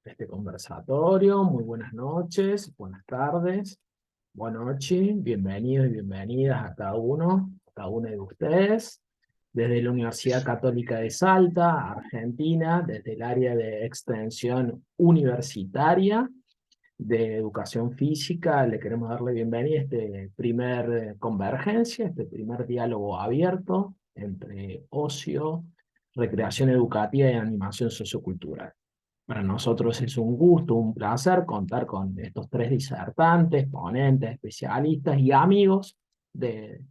este conversatorio. Muy buenas noches, buenas tardes, buenas noches, bienvenidos y bienvenidas a cada una de ustedes. Desde la Universidad Católica de Salta, Argentina, desde el área de extensión universitaria de educación física, le queremos darle bienvenida a este primer convergencia, este primer diálogo abierto entre ocio, recreación educativa y animación sociocultural. Para nosotros es un gusto, un placer contar con estos tres disertantes, ponentes, especialistas y amigos de,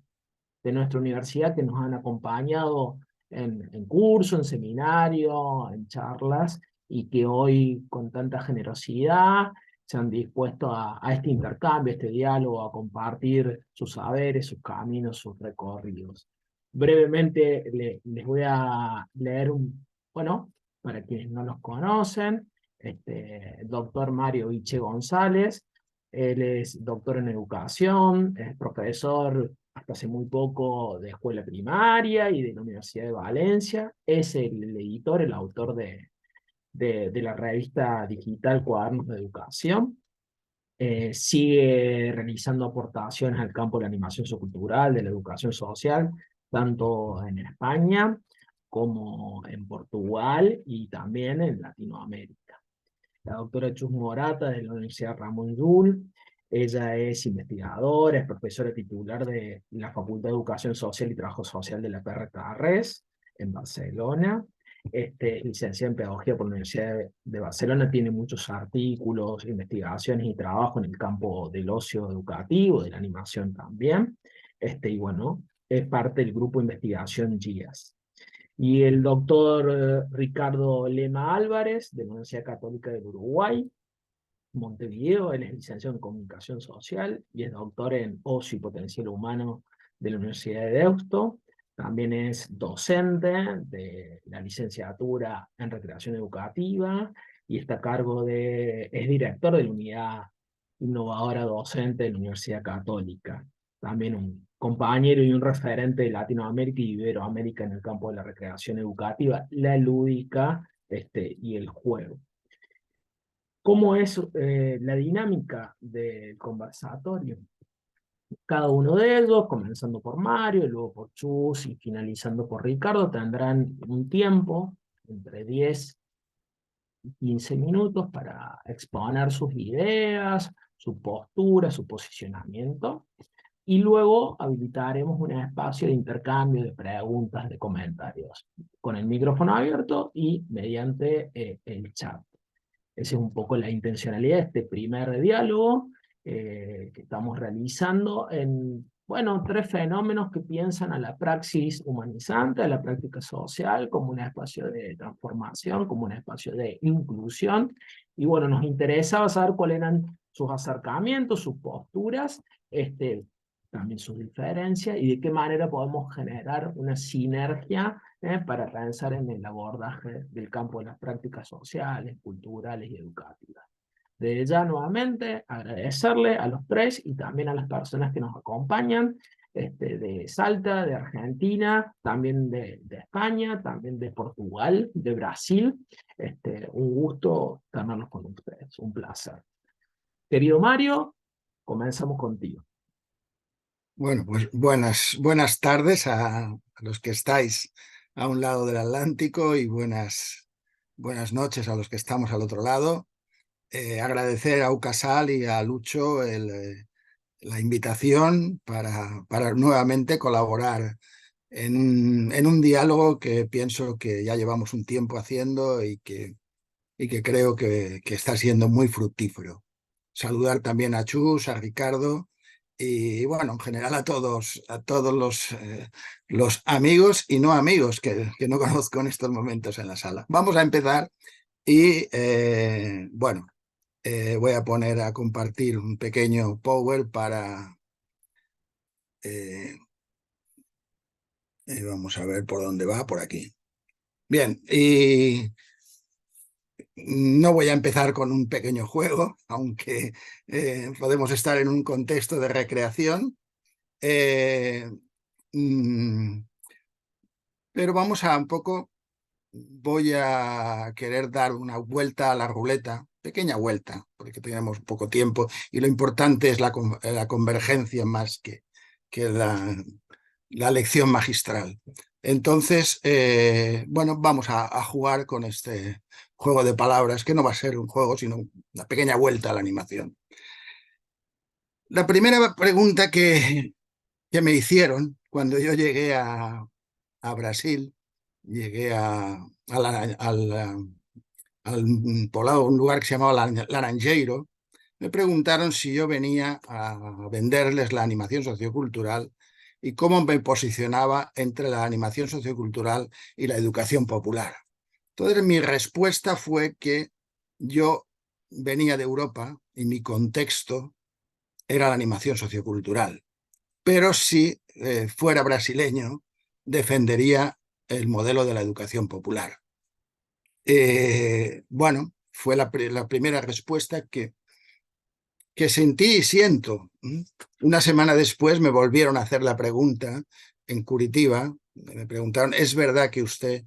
de nuestra universidad que nos han acompañado en curso, en seminario, en charlas, y que hoy con tanta generosidad se han dispuesto a este intercambio, a este diálogo, a compartir sus saberes, sus caminos, sus recorridos. Brevemente les voy a leer bueno, para quienes no los conocen, el doctor Mario Viche González. Él es doctor en educación, es profesor hasta hace muy poco de escuela primaria y de la Universidad de Valencia. Es el editor, el autor de la revista digital Cuadernos de Educación. Sigue realizando aportaciones al campo de la animación sociocultural, de la educación social, tanto en España como en Portugal y también en Latinoamérica. La doctora Chus Morata de la Universidad Ramon Llull. Ella es investigadora, es profesora titular de la Facultad de Educación Social y Trabajo Social de la PRTARRES en Barcelona. Es licenciada en Pedagogía por la Universidad de Barcelona, tiene muchos artículos, investigaciones y trabajo en el campo del ocio educativo, de la animación también. Y bueno, es parte del grupo de investigación GIAS. Y el doctor Ricardo Lema Álvarez, de la Universidad Católica del Uruguay, Montevideo. Él es licenciado en Comunicación Social y es doctor en Ocio y Potencial Humano de la Universidad de Deusto. También es docente de la licenciatura en Recreación Educativa y está a cargo es director de la Unidad Innovadora Docente de la Universidad Católica. También un compañero y un referente de Latinoamérica y Iberoamérica en el campo de la recreación educativa, la lúdica y el juego. ¿Cómo es la dinámica del conversatorio? Cada uno de ellos, comenzando por Mario, luego por Chus y finalizando por Ricardo, tendrán un tiempo entre 10 y 15 minutos para exponer sus ideas, su postura, su posicionamiento, y luego habilitaremos un espacio de intercambio de preguntas, de comentarios, con el micrófono abierto y mediante el chat. Esa es un poco la intencionalidad de este primer diálogo que estamos realizando en, bueno, tres fenómenos que piensan a la praxis humanizante, a la práctica social, como un espacio de transformación, como un espacio de inclusión. Y bueno, nos interesaba saber cuáles eran sus acercamientos, sus posturas, también sus diferencias y de qué manera podemos generar una sinergia para pensar en el abordaje del campo de las prácticas sociales, culturales y educativas. Desde ya nuevamente agradecerle a los tres y también a las personas que nos acompañan de Salta, de Argentina, también de España, también de Portugal, de Brasil. Un gusto tenerlos con ustedes, un placer. Querido Mario, comenzamos contigo. Bueno, pues buenas tardes a los que estáis a un lado del Atlántico y buenas noches a los que estamos al otro lado. Agradecer a Ucasal y a Lucho la invitación para nuevamente colaborar en un diálogo que pienso que ya llevamos un tiempo haciendo y que creo que está siendo muy fructífero. Saludar también a Chus, a Ricardo y bueno, en general a todos los amigos y no amigos que no conozco en estos momentos en la sala. Vamos a empezar y bueno, voy a poner a compartir un pequeño power para... vamos a ver por dónde va, por aquí. Bien, y no voy a empezar con un pequeño juego, aunque podemos estar en un contexto de recreación. Eh, mm, pero vamos a un poco voy a querer dar una vuelta a la ruleta, pequeña vuelta, porque tenemos poco tiempo y lo importante es la convergencia más que la lección magistral. Entonces, bueno, vamos a jugar con este juego de palabras, que no va a ser un juego, sino una pequeña vuelta a la animación. La primera pregunta que me hicieron cuando yo llegué a Brasil, llegué al poblado, un lugar que se llamaba Laranjeiro, me preguntaron si yo venía a venderles la animación sociocultural y cómo me posicionaba entre la animación sociocultural y la educación popular. Entonces mi respuesta fue que yo venía de Europa y mi contexto era la animación sociocultural, pero si fuera brasileño defendería el modelo de la educación popular. Bueno, fue la primera respuesta que sentí y siento. Una semana después me volvieron a hacer la pregunta en Curitiba. Me preguntaron, ¿es verdad que usted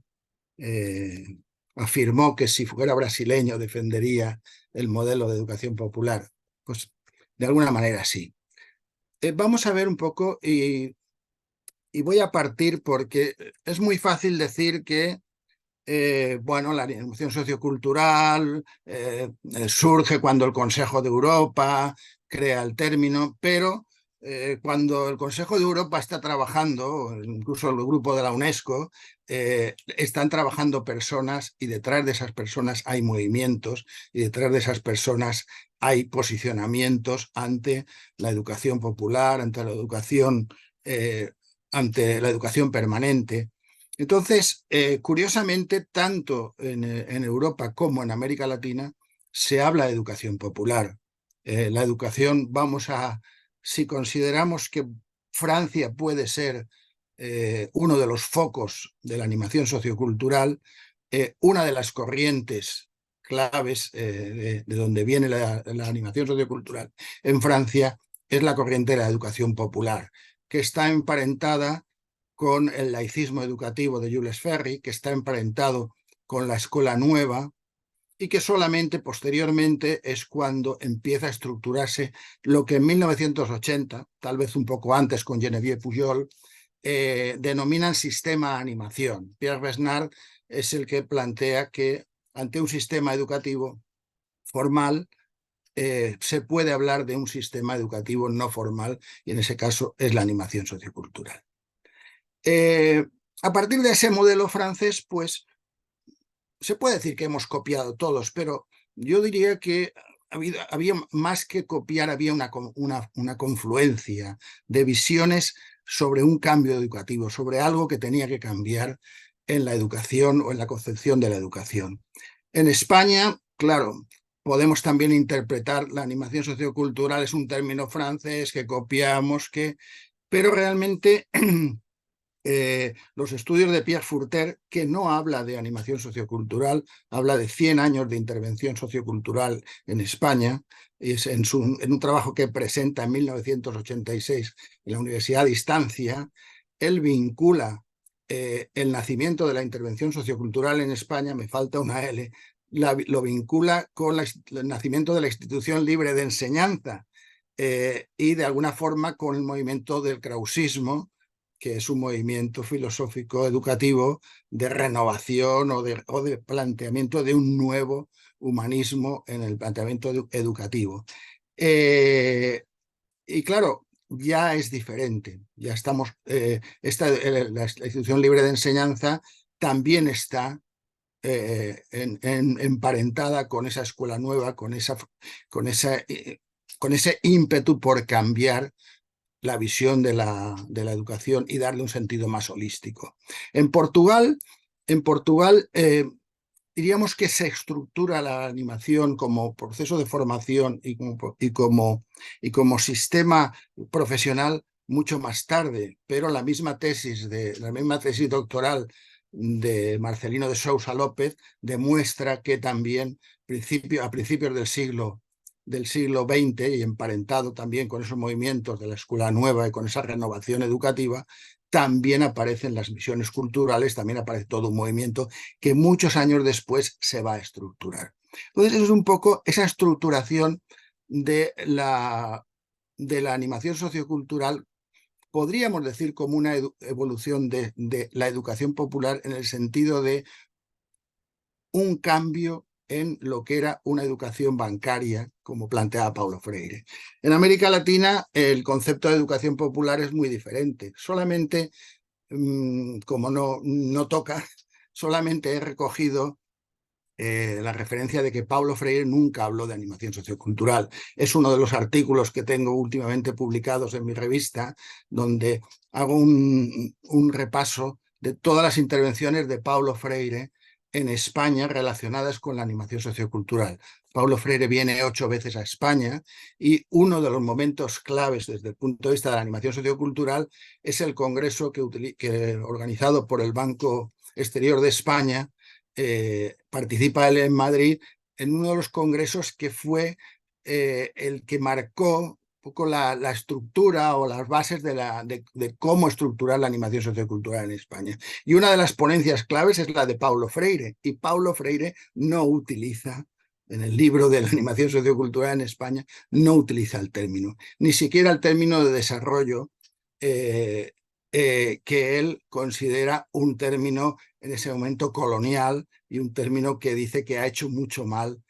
afirmó que si fuera brasileño defendería el modelo de educación popular? Pues de alguna manera sí. Vamos a ver un poco y voy a partir porque es muy fácil decir que bueno, la animación sociocultural surge cuando el Consejo de Europa crea el término, pero cuando el Consejo de Europa está trabajando, incluso el grupo de la UNESCO, están trabajando personas y detrás de esas personas hay movimientos y detrás de esas personas hay posicionamientos ante la educación popular, ante la educación permanente. Entonces, curiosamente, tanto en Europa como en América Latina se habla de educación popular. La educación, si consideramos que Francia puede ser uno de los focos de la animación sociocultural, una de las corrientes claves de donde viene la animación sociocultural en Francia es la corriente de la educación popular, que está emparentada con el laicismo educativo de Jules Ferry, que está emparentado con la escuela nueva y que solamente posteriormente es cuando empieza a estructurarse lo que en 1980, tal vez un poco antes con Geneviève Pujol, denominan sistema animación. Pierre Besnard es el que plantea que ante un sistema educativo formal se puede hablar de un sistema educativo no formal y en ese caso es la animación sociocultural. A partir de ese modelo francés, pues se puede decir que hemos copiado todos, pero yo diría que había más que copiar, había una confluencia de visiones sobre un cambio educativo, sobre algo que tenía que cambiar en la educación o en la concepción de la educación. En España, claro, podemos también interpretar la animación sociocultural, es un término francés que copiamos, pero realmente los estudios de Pierre Furter, que no habla de animación sociocultural, habla de 100 años de intervención sociocultural en España, es en un trabajo que presenta en 1986 en la Universidad de Distancia, él vincula el nacimiento de la intervención sociocultural en España, me falta una L, lo vincula con el nacimiento de la institución libre de enseñanza y de alguna forma con el movimiento del krausismo, que es un movimiento filosófico educativo de renovación o de planteamiento de un nuevo humanismo en el planteamiento educativo. Y claro, ya es diferente, ya estamos, la institución libre de enseñanza también está emparentada con esa escuela nueva, con ese ímpetu por cambiar la visión de la educación y darle un sentido más holístico. En Portugal diríamos que se estructura la animación como proceso de formación y como sistema profesional mucho más tarde, pero la misma tesis doctoral de Marcelino de Sousa López demuestra que también a principios del siglo XX y emparentado también con esos movimientos de la escuela nueva y con esa renovación educativa, también aparecen las misiones culturales, también aparece todo un movimiento que muchos años después se va a estructurar. Entonces, eso es un poco esa estructuración de la animación sociocultural, podríamos decir como una evolución de la educación popular, en el sentido de un cambio en lo que era una educación bancaria, como planteaba Paulo Freire. En América Latina el concepto de educación popular es muy diferente. Solamente, como no toca, solamente he recogido la referencia de que Paulo Freire nunca habló de animación sociocultural. Es uno de los artículos que tengo últimamente publicados en mi revista, donde hago un repaso de todas las intervenciones de Paulo Freire en España relacionadas con la animación sociocultural. Paulo Freire viene 8 veces a España y uno de los momentos claves desde el punto de vista de la animación sociocultural es el congreso organizado por el Banco Exterior de España. Participa él en Madrid en uno de los congresos que fue el que marcó un poco la estructura o las bases de cómo estructurar la animación sociocultural en España. Y una de las ponencias claves es la de Paulo Freire, y Paulo Freire no utiliza, en el libro de la animación sociocultural en España, no utiliza el término, ni siquiera el término de desarrollo, que él considera un término en ese momento colonial y un término que dice que ha hecho mucho mal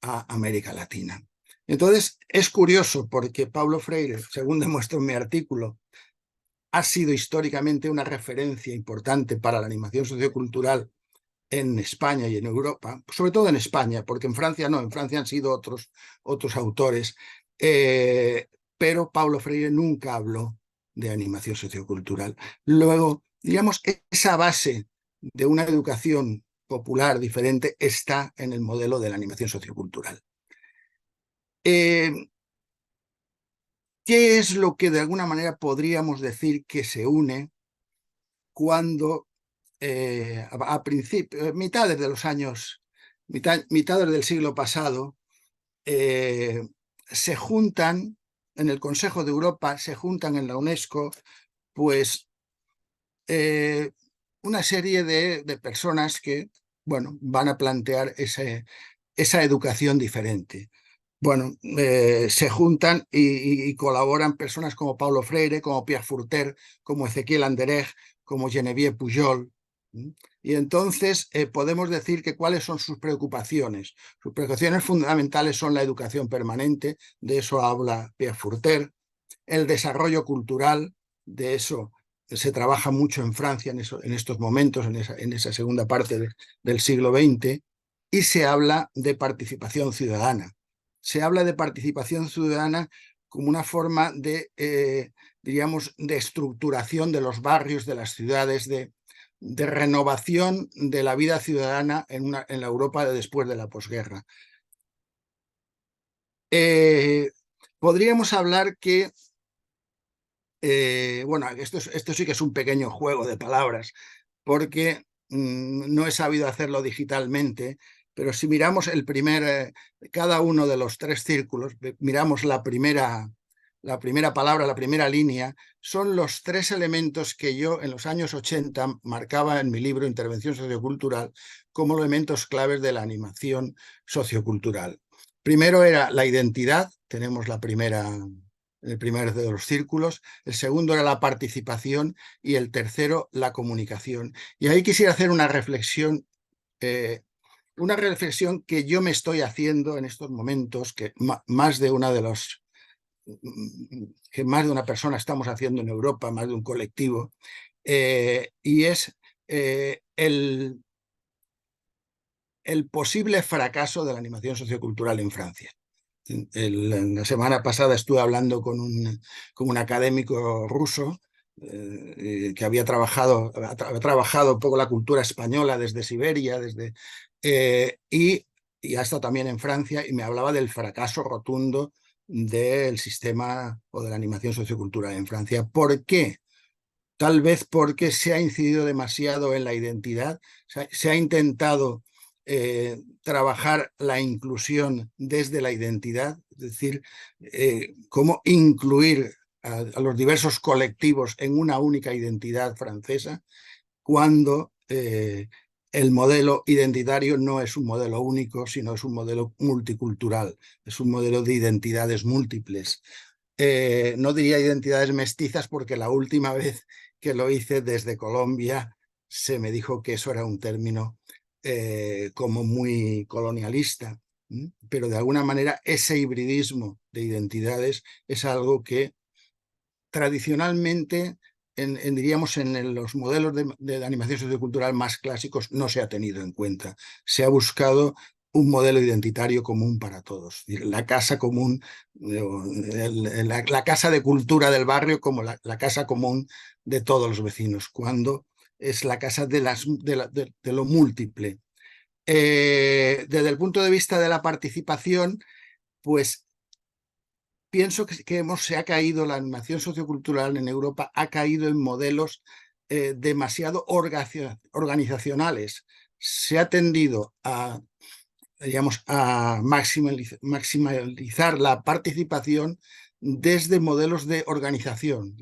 a América Latina. Entonces, es curioso porque Paulo Freire, según demuestro en mi artículo, ha sido históricamente una referencia importante para la animación sociocultural en España y en Europa, sobre todo en España, porque en Francia no, en Francia han sido otros autores, pero Paulo Freire nunca habló de animación sociocultural. Luego, digamos, esa base de una educación popular diferente está en el modelo de la animación sociocultural. ¿Qué es lo que de alguna manera podríamos decir que se une cuando a principios, mitades de los años, mitades del siglo pasado, se juntan en el Consejo de Europa, se juntan en la UNESCO, pues una serie de personas que, bueno, van a plantear esa educación diferente. Bueno, se juntan y colaboran personas como Paulo Freire, como Pierre Furter, como Ezequiel Anderegg, como Geneviève Pujol. Y entonces podemos decir que cuáles son sus preocupaciones. Sus preocupaciones fundamentales son la educación permanente, de eso habla Pierre Furter, el desarrollo cultural, de eso se trabaja mucho en Francia en estos momentos, en esa segunda parte del siglo XX, y se habla de participación ciudadana. Se habla de participación ciudadana como una forma diríamos, de estructuración de los barrios, de las ciudades, de renovación de la vida ciudadana en la Europa de después de la posguerra. Podríamos hablar que, bueno, esto sí que es un pequeño juego de palabras, porque no he sabido hacerlo digitalmente, pero si miramos cada uno de los 3 círculos, miramos la primera palabra, la primera línea, son los 3 elementos que yo en los años 80 marcaba en mi libro Intervención Sociocultural como elementos claves de la animación sociocultural. Primero era la identidad, tenemos el primer de los círculos, el segundo era la participación y el tercero la comunicación. Y ahí quisiera hacer una reflexión que yo me estoy haciendo en estos momentos, que más de una persona estamos haciendo en Europa, más de un colectivo, y es el posible fracaso de la animación sociocultural en Francia. La semana pasada estuve hablando con un académico ruso que había trabajado un poco la cultura española desde Siberia, y ha estado también en Francia, y me hablaba del fracaso rotundo del sistema o de la animación sociocultural en Francia. ¿Por qué? Tal vez porque se ha incidido demasiado en la identidad, se ha intentado trabajar la inclusión desde la identidad, es decir, cómo incluir a los diversos colectivos en una única identidad francesa, cuando el modelo identitario no es un modelo único, sino es un modelo multicultural, es un modelo de identidades múltiples. No diría identidades mestizas porque la última vez que lo hice desde Colombia se me dijo que eso era un término como muy colonialista, pero de alguna manera ese hibridismo de identidades es algo que tradicionalmente, diríamos, en los modelos de animación sociocultural más clásicos no se ha tenido en cuenta. Se ha buscado un modelo identitario común para todos. La casa común, la casa de cultura del barrio como la casa común de todos los vecinos, cuando es la casa de lo múltiple. Desde el punto de vista de la participación, pues pienso que se ha caído, la animación sociocultural en Europa ha caído en modelos demasiado organizacionales. Se ha tendido a, digamos, a maximalizar la participación desde modelos de organización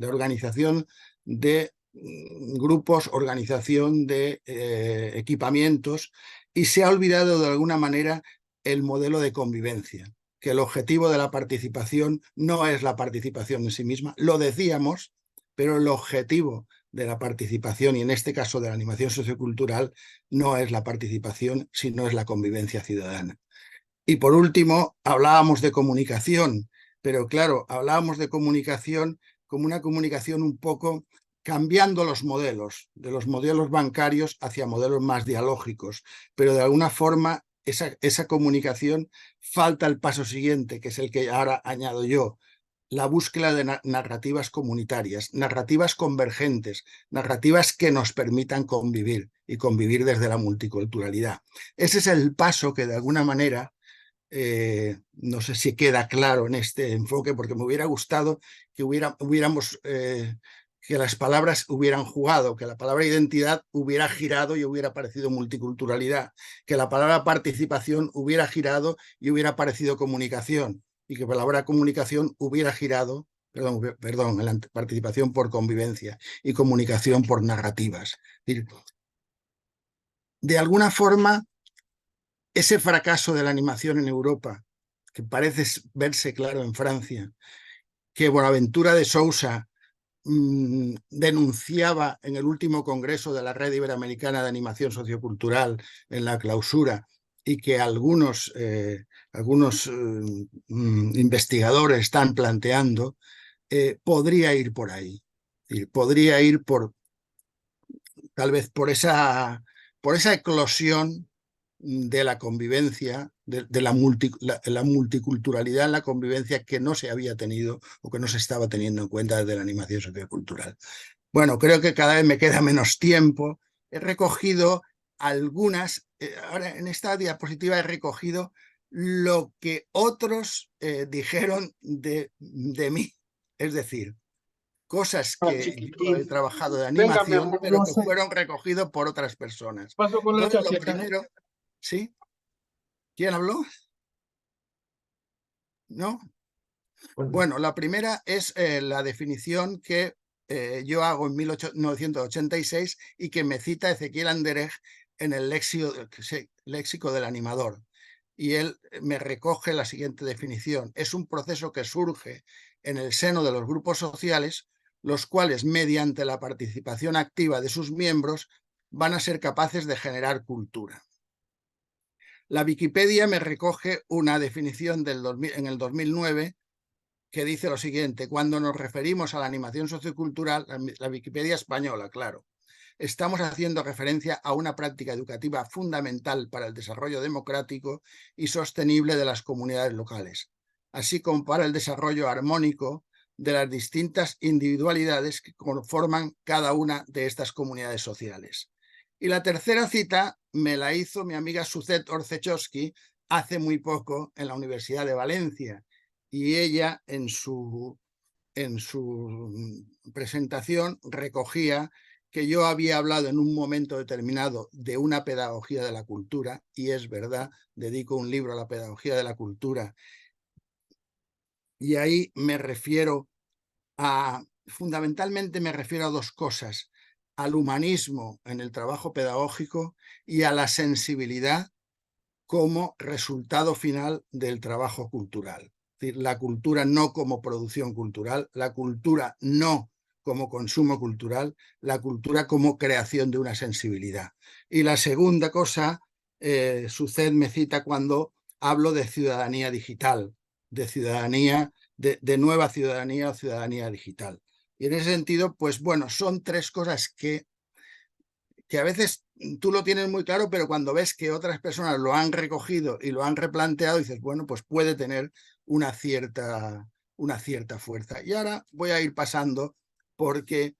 de grupos, organización de equipamientos, y se ha olvidado de alguna manera el modelo de convivencia, que el objetivo de la participación no es la participación en sí misma, lo decíamos, pero el objetivo de la participación, y en este caso de la animación sociocultural, no es la participación, sino es la convivencia ciudadana. Y por último, hablábamos de comunicación, pero claro, hablábamos de comunicación como una comunicación un poco cambiando los modelos, de los modelos bancarios hacia modelos más dialógicos, pero de alguna forma esa comunicación falta el paso siguiente, que es el que ahora añado yo, la búsqueda de narrativas comunitarias, narrativas convergentes, narrativas que nos permitan convivir y convivir desde la multiculturalidad. Ese es el paso que de alguna manera, no sé si queda claro en este enfoque, porque me hubiera gustado que que las palabras hubieran jugado, que la palabra identidad hubiera girado y hubiera parecido multiculturalidad, que la palabra participación hubiera girado y hubiera parecido comunicación, y que la palabra comunicación hubiera girado, perdón, la participación por convivencia y comunicación por narrativas. Es decir, de alguna forma, ese fracaso de la animación en Europa, que parece verse claro en Francia, que Bonaventura de Sousa denunciaba en el último congreso de la Red Iberoamericana de Animación Sociocultural en la clausura, y que algunos investigadores están planteando, podría ir por ahí. Podría ir tal vez por esa eclosión de la convivencia, de la multiculturalidad en la convivencia, que no se había tenido o que no se estaba teniendo en cuenta desde la animación sociocultural. Bueno, creo que cada vez me queda menos tiempo. He recogido algunas, ahora en esta diapositiva he recogido lo que otros dijeron de mí, es decir, cosas que yo he trabajado de Venga, mi animación, amor, pero no que sé. fueron recogidos por otras personas. Paso con la Entonces, lo chaqueta. primero, ¿sí? ¿Quién habló? ¿No? Bueno, la primera es la definición que yo hago en 1986 y que me cita Ezequiel Anderej en el léxico del animador. Y él me recoge la siguiente definición: es un proceso que surge en el seno de los grupos sociales, los cuales, mediante la participación activa de sus miembros, van a ser capaces de generar cultura. La Wikipedia me recoge una definición en el 2009 que dice lo siguiente: cuando nos referimos a la animación sociocultural, la Wikipedia española, claro, estamos haciendo referencia a una práctica educativa fundamental para el desarrollo democrático y sostenible de las comunidades locales, así como para el desarrollo armónico de las distintas individualidades que conforman cada una de estas comunidades sociales. Y la tercera cita me la hizo mi amiga Suzette Orzechowski hace muy poco en la Universidad de Valencia, y ella en su presentación recogía que yo había hablado en un momento determinado de una pedagogía de la cultura, y es verdad, dedico un libro a la pedagogía de la cultura, y ahí me refiero Fundamentalmente me refiero a dos cosas: al humanismo en el trabajo pedagógico y a la sensibilidad como resultado final del trabajo cultural. Es decir, la cultura no como producción cultural, la cultura no como consumo cultural, la cultura como creación de una sensibilidad. Y la segunda cosa, Suced me cita cuando hablo de ciudadanía digital, de ciudadanía, de nueva ciudadanía o ciudadanía digital. Y en ese sentido, pues bueno, son tres cosas que a veces tú lo tienes muy claro, pero cuando ves que otras personas lo han recogido y lo han replanteado, dices, bueno, pues puede tener una cierta fuerza. Y ahora voy a ir pasando porque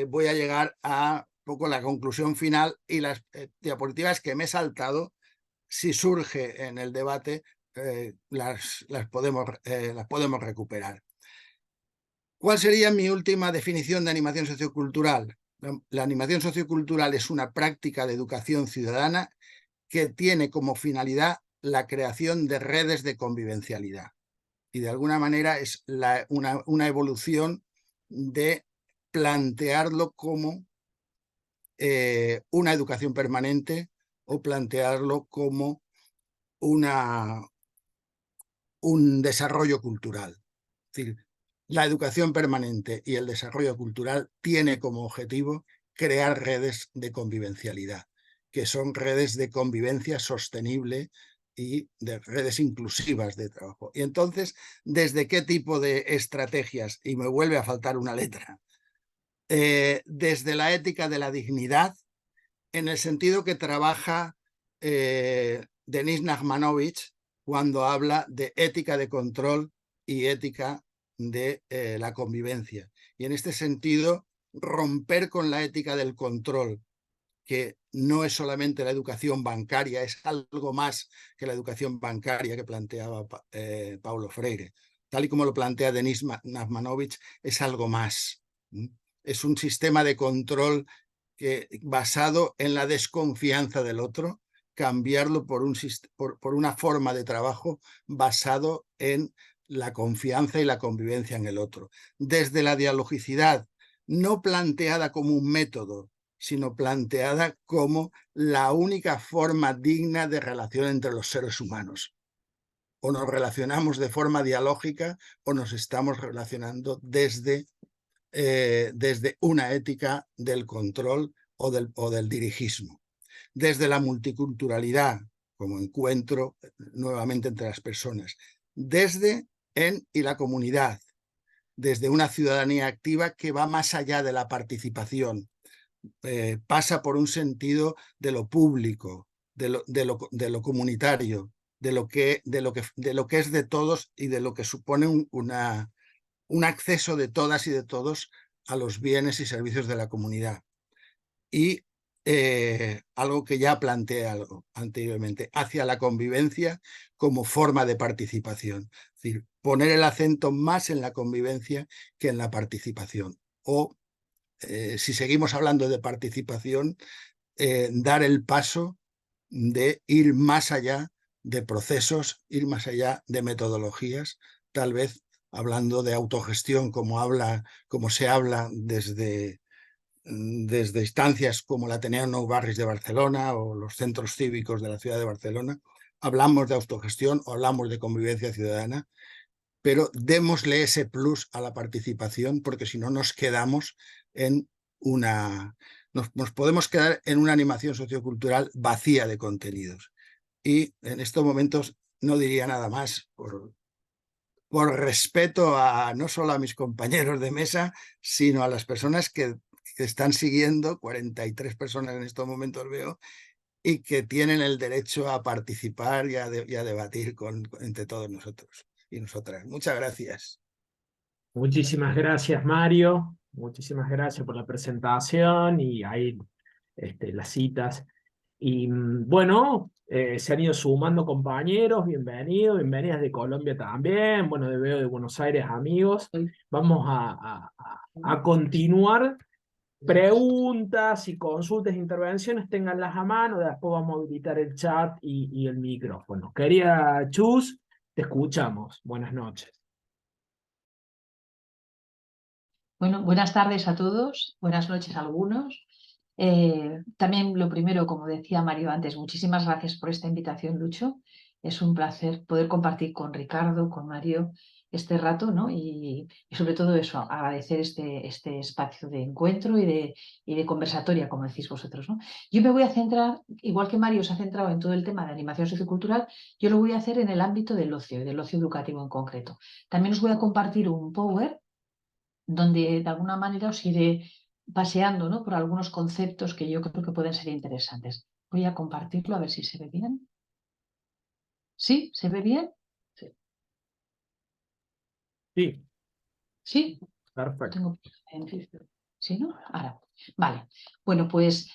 voy a llegar a poco la conclusión final, y las diapositivas que me he saltado, si surge en el debate, las podemos recuperar. ¿Cuál sería mi última definición de animación sociocultural? La animación sociocultural es una práctica de educación ciudadana que tiene como finalidad la creación de redes de convivencialidad. Y de alguna manera es una evolución de plantearlo como una educación permanente, o plantearlo como un desarrollo cultural. Es decir, la educación permanente y el desarrollo cultural tiene como objetivo crear redes de convivencialidad, que son redes de convivencia sostenible y de redes inclusivas de trabajo. Y entonces, ¿desde qué tipo de estrategias? Y me vuelve a faltar una letra. Desde la ética de la dignidad, en el sentido que trabaja Denis Nachmanovitch cuando habla de ética de control y ética de la convivencia. Y en este sentido, romper con la ética del control, que no es solamente la educación bancaria, es algo más que la educación bancaria que planteaba Paulo Freire. Tal y como lo plantea Denis Nachmanovitch, es algo más. Es un sistema de control basado en la desconfianza del otro, cambiarlo por una forma de trabajo basado en la confianza y la convivencia en el otro. Desde la dialogicidad, no planteada como un método, sino planteada como la única forma digna de relación entre los seres humanos. O nos relacionamos de forma dialógica o nos estamos relacionando desde una ética del control o del dirigismo. Desde la multiculturalidad como encuentro nuevamente entre las personas. Desde y la comunidad. Desde una ciudadanía activa que va más allá de la participación. Pasa por un sentido de lo público, de lo comunitario, de lo que es de todos y de lo que supone un acceso de todas y de todos a los bienes y servicios de la comunidad. Y algo que ya planteé anteriormente, hacia la convivencia como forma de participación. Es decir, poner el acento más en la convivencia que en la participación. O, si seguimos hablando de participación, dar el paso de ir más allá de procesos, ir más allá de metodologías, tal vez hablando de autogestión como se habla desde instancias como la Ateneo Nou Barris de Barcelona o los centros cívicos de la ciudad de Barcelona. Hablamos de autogestión o hablamos de convivencia ciudadana, pero démosle ese plus a la participación, porque si no nos quedamos en nos podemos quedar en una animación sociocultural vacía de contenidos. Y en estos momentos no diría nada más por respeto no solo a mis compañeros de mesa, sino a las personas que están siguiendo, 43 personas en estos momentos veo, y que tienen el derecho a participar y a debatir entre todos nosotros y nosotras. Muchas gracias. Muchísimas gracias, Mario. Muchísimas gracias por la presentación y ahí las citas. Y bueno, se han ido sumando compañeros, bienvenidos, bienvenidas de Colombia también, bueno, veo de Buenos Aires amigos. Vamos a continuar. Preguntas y consultas, intervenciones, ténganlas a mano, después vamos a habilitar el chat y el micrófono. Querida Chus, te escuchamos. Buenas noches. Bueno, buenas tardes a todos, buenas noches a algunos. También lo primero, como decía Mario antes, muchísimas gracias por esta invitación, Lucho. Es un placer poder compartir con Ricardo, con Mario, este rato, ¿no? Y sobre todo eso, agradecer este espacio de encuentro y de conversatoria, como decís vosotros, ¿no? Yo me voy a centrar, igual que Mario se ha centrado en todo el tema de animación sociocultural, yo lo voy a hacer en el ámbito del ocio y del ocio educativo en concreto. También os voy a compartir un Power donde de alguna manera os iré paseando, ¿no?, por algunos conceptos que yo creo que pueden ser interesantes. Voy a compartirlo a ver si se ve bien. ¿Sí? ¿Se ve bien? Sí. Sí, ¿Sí? perfecto. Tengo... ¿Sí, no? Ahora. Vale. Bueno, pues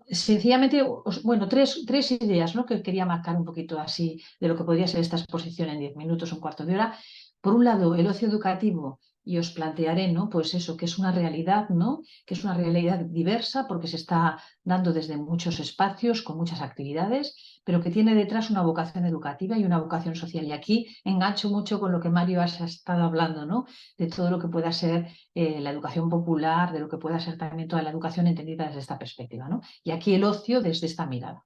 sencillamente, bueno, tres ideas, ¿no?, que quería marcar un poquito así de lo que podría ser esta exposición en 10 minutos, un cuarto de hora. Por un lado, el ocio educativo, y os plantearé, ¿no?, pues eso, que es una realidad, ¿no?, que es una realidad diversa porque se está dando desde muchos espacios, con muchas actividades, pero que tiene detrás una vocación educativa y una vocación social. Y aquí engancho mucho con lo que Mario ha estado hablando, ¿no?, de todo lo que pueda ser la educación popular, de lo que pueda ser también toda la educación entendida desde esta perspectiva, ¿no? Y aquí el ocio desde esta mirada.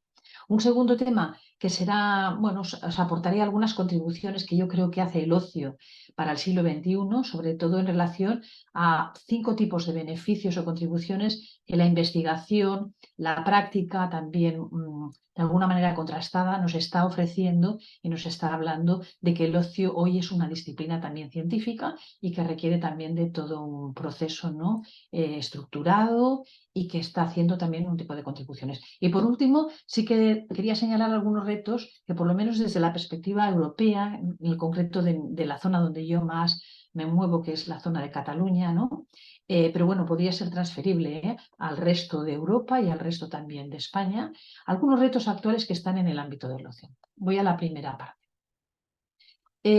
Un segundo tema que será, bueno, os aportaré algunas contribuciones que yo creo que hace el ocio para el siglo XXI, sobre todo en relación a 5 tipos de beneficios o contribuciones que la investigación, la práctica también de alguna manera contrastada nos está ofreciendo y nos está hablando de que el ocio hoy es una disciplina también científica y que requiere también de todo un proceso, ¿no?, estructurado, y que está haciendo también un tipo de contribuciones. Y por último, sí que quería señalar algunos retos que por lo menos desde la perspectiva europea, en el concreto de la zona donde yo más me muevo, que es la zona de Cataluña, ¿no? Pero bueno, podría ser transferible, al resto de Europa y al resto también de España. Algunos retos actuales que están en el ámbito del ocio. Voy a la primera parte.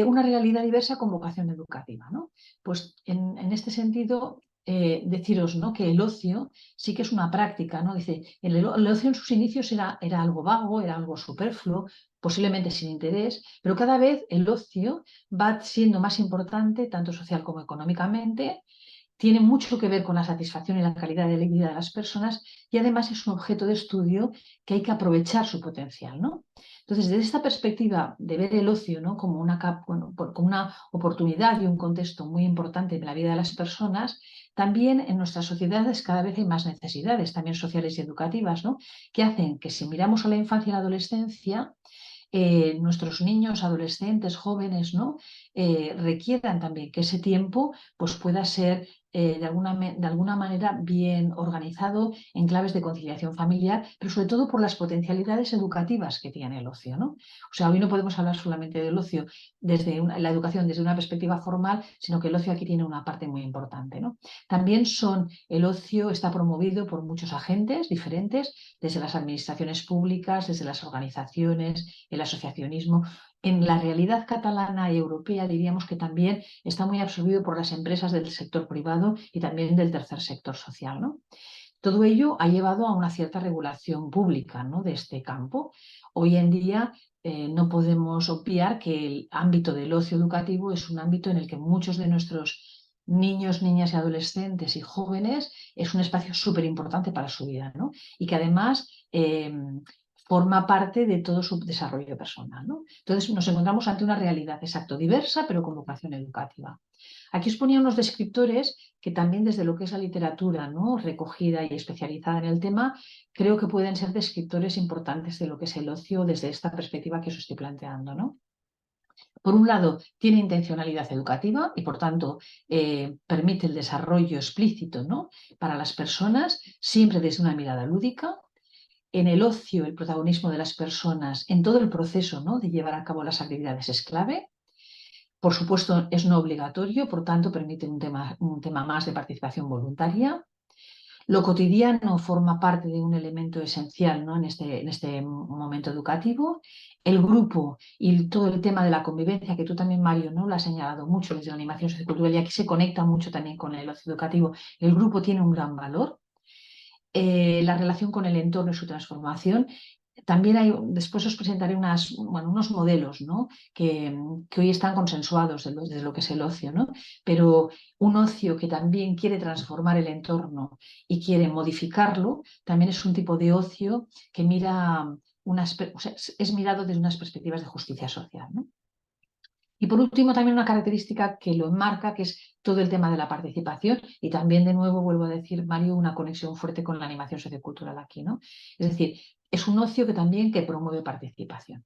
Una realidad diversa con vocación educativa, ¿no? Pues en este sentido, deciros, ¿no?, que el ocio sí que es una práctica, ¿no? Dice, el ocio en sus inicios era algo vago, era algo superfluo, posiblemente sin interés, pero cada vez el ocio va siendo más importante, tanto social como económicamente, tiene mucho que ver con la satisfacción y la calidad de la vida de las personas, y además es un objeto de estudio que hay que aprovechar su potencial, ¿no? Entonces, desde esta perspectiva de ver el ocio, ¿no?, como como una oportunidad y un contexto muy importante en la vida de las personas, también en nuestras sociedades cada vez hay más necesidades, también sociales y educativas, ¿no?, que hacen que, si miramos a la infancia y la adolescencia, nuestros niños, adolescentes, jóvenes, ¿no?, requieran también que ese tiempo pues, pueda ser de alguna manera bien organizado en claves de conciliación familiar, pero sobre todo por las potencialidades educativas que tiene el ocio, ¿no? O sea, hoy no podemos hablar solamente del ocio desde la educación desde una perspectiva formal, sino que el ocio aquí tiene una parte muy importante, ¿no? También el ocio está promovido por muchos agentes diferentes, desde las administraciones públicas, desde las organizaciones, el asociacionismo. En la realidad catalana y europea diríamos que también está muy absorbido por las empresas del sector privado y también del tercer sector social, ¿no? Todo ello ha llevado a una cierta regulación pública, ¿no?, de este campo. Hoy en día no podemos obviar que el ámbito del ocio educativo es un ámbito en el que muchos de nuestros niños, niñas y adolescentes y jóvenes es un espacio súper importante para su vida, ¿no? Y que además forma parte de todo su desarrollo personal, ¿no? Entonces nos encontramos ante una realidad, exacto, diversa, pero con vocación educativa. Aquí os ponía unos descriptores que también desde lo que es la literatura, ¿no?, recogida y especializada en el tema, creo que pueden ser descriptores importantes de lo que es el ocio desde esta perspectiva que os estoy planteando, ¿no? Por un lado, tiene intencionalidad educativa y, por tanto, permite el desarrollo explícito, ¿no?, para las personas, siempre desde una mirada lúdica. En el ocio, el protagonismo de las personas en todo el proceso, ¿no?, de llevar a cabo las actividades es clave. Por supuesto, es no obligatorio, por tanto, permite un tema más de participación voluntaria. Lo cotidiano forma parte de un elemento esencial, ¿no?, en este momento educativo. El grupo y todo el tema de la convivencia, que tú también, Mario, ¿no?, lo has señalado mucho desde la animación sociocultural, y aquí se conecta mucho también con el ocio educativo. El grupo tiene un gran valor. La relación con el entorno y su transformación. También después os presentaré unos modelos, ¿no? que hoy están consensuados de lo que es el ocio, ¿no? Pero un ocio que también quiere transformar el entorno y quiere modificarlo, también es un tipo de ocio que mira es mirado desde unas perspectivas de justicia social, ¿no? Y por último, también una característica que lo enmarca, que es todo el tema de la participación y también, de nuevo, vuelvo a decir, Mario, una conexión fuerte con la animación sociocultural aquí, ¿no? Es decir, es un ocio que promueve participación.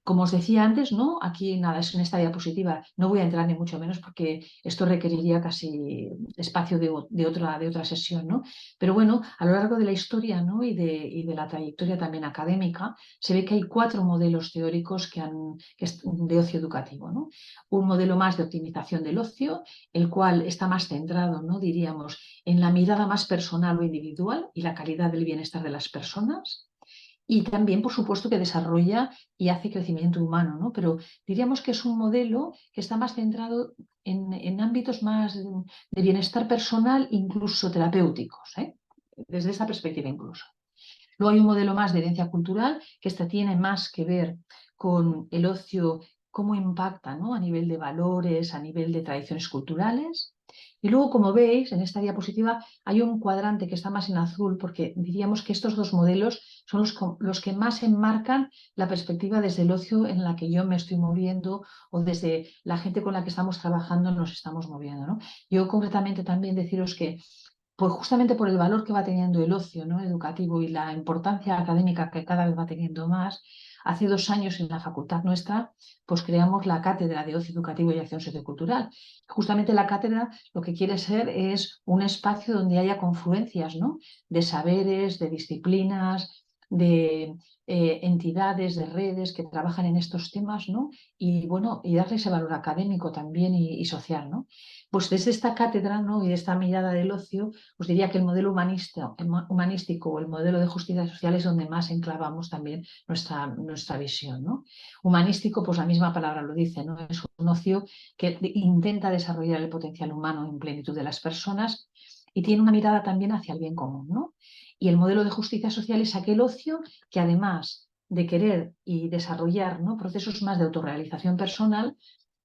Como os decía antes, ¿no? Aquí nada, es en esta diapositiva, no voy a entrar ni mucho menos porque esto requeriría casi espacio de otra sesión, ¿no? Pero bueno, a lo largo de la historia, ¿no? y de la trayectoria también académica, se ve que hay 4 modelos teóricos de ocio educativo, ¿no? Un modelo más de optimización del ocio, el cual está más centrado, ¿no? Diríamos, en la mirada más personal o individual y la calidad del bienestar de las personas. Y también, por supuesto, que desarrolla y hace crecimiento humano, ¿no? Pero diríamos que es un modelo que está más centrado en ámbitos más de bienestar personal, incluso terapéuticos, ¿eh? Desde esa perspectiva incluso. Luego hay un modelo más de herencia cultural, que tiene más que ver con el ocio, cómo impacta, ¿no? A nivel de valores, a nivel de tradiciones culturales. Y luego, como veis, en esta diapositiva hay un cuadrante que está más en azul, porque diríamos que estos 2 modelos son los que más enmarcan la perspectiva desde el ocio en la que yo me estoy moviendo o desde la gente con la que estamos trabajando nos estamos moviendo, ¿no? Yo concretamente también deciros que pues justamente por el valor que va teniendo el ocio, ¿no? educativo y la importancia académica que cada vez va teniendo más, hace 2 años en la facultad nuestra, pues creamos la Cátedra de Ocio Educativo y Acción Sociocultural. Justamente la cátedra lo que quiere ser es un espacio donde haya confluencias, ¿no? de saberes, de disciplinas, de entidades, de redes que trabajan en estos temas, ¿no? Y bueno, y darle ese valor académico también y social, ¿no? Pues desde esta cátedra, ¿no? y de esta mirada del ocio, os diría que el modelo humanístico o el modelo de justicia social es donde más enclavamos también nuestra visión, ¿no? Humanístico, pues la misma palabra lo dice, ¿no? Es un ocio que intenta desarrollar el potencial humano en plenitud de las personas y tiene una mirada también hacia el bien común, ¿no? Y el modelo de justicia social es aquel ocio que, además de querer y desarrollar, ¿no? procesos más de autorrealización personal,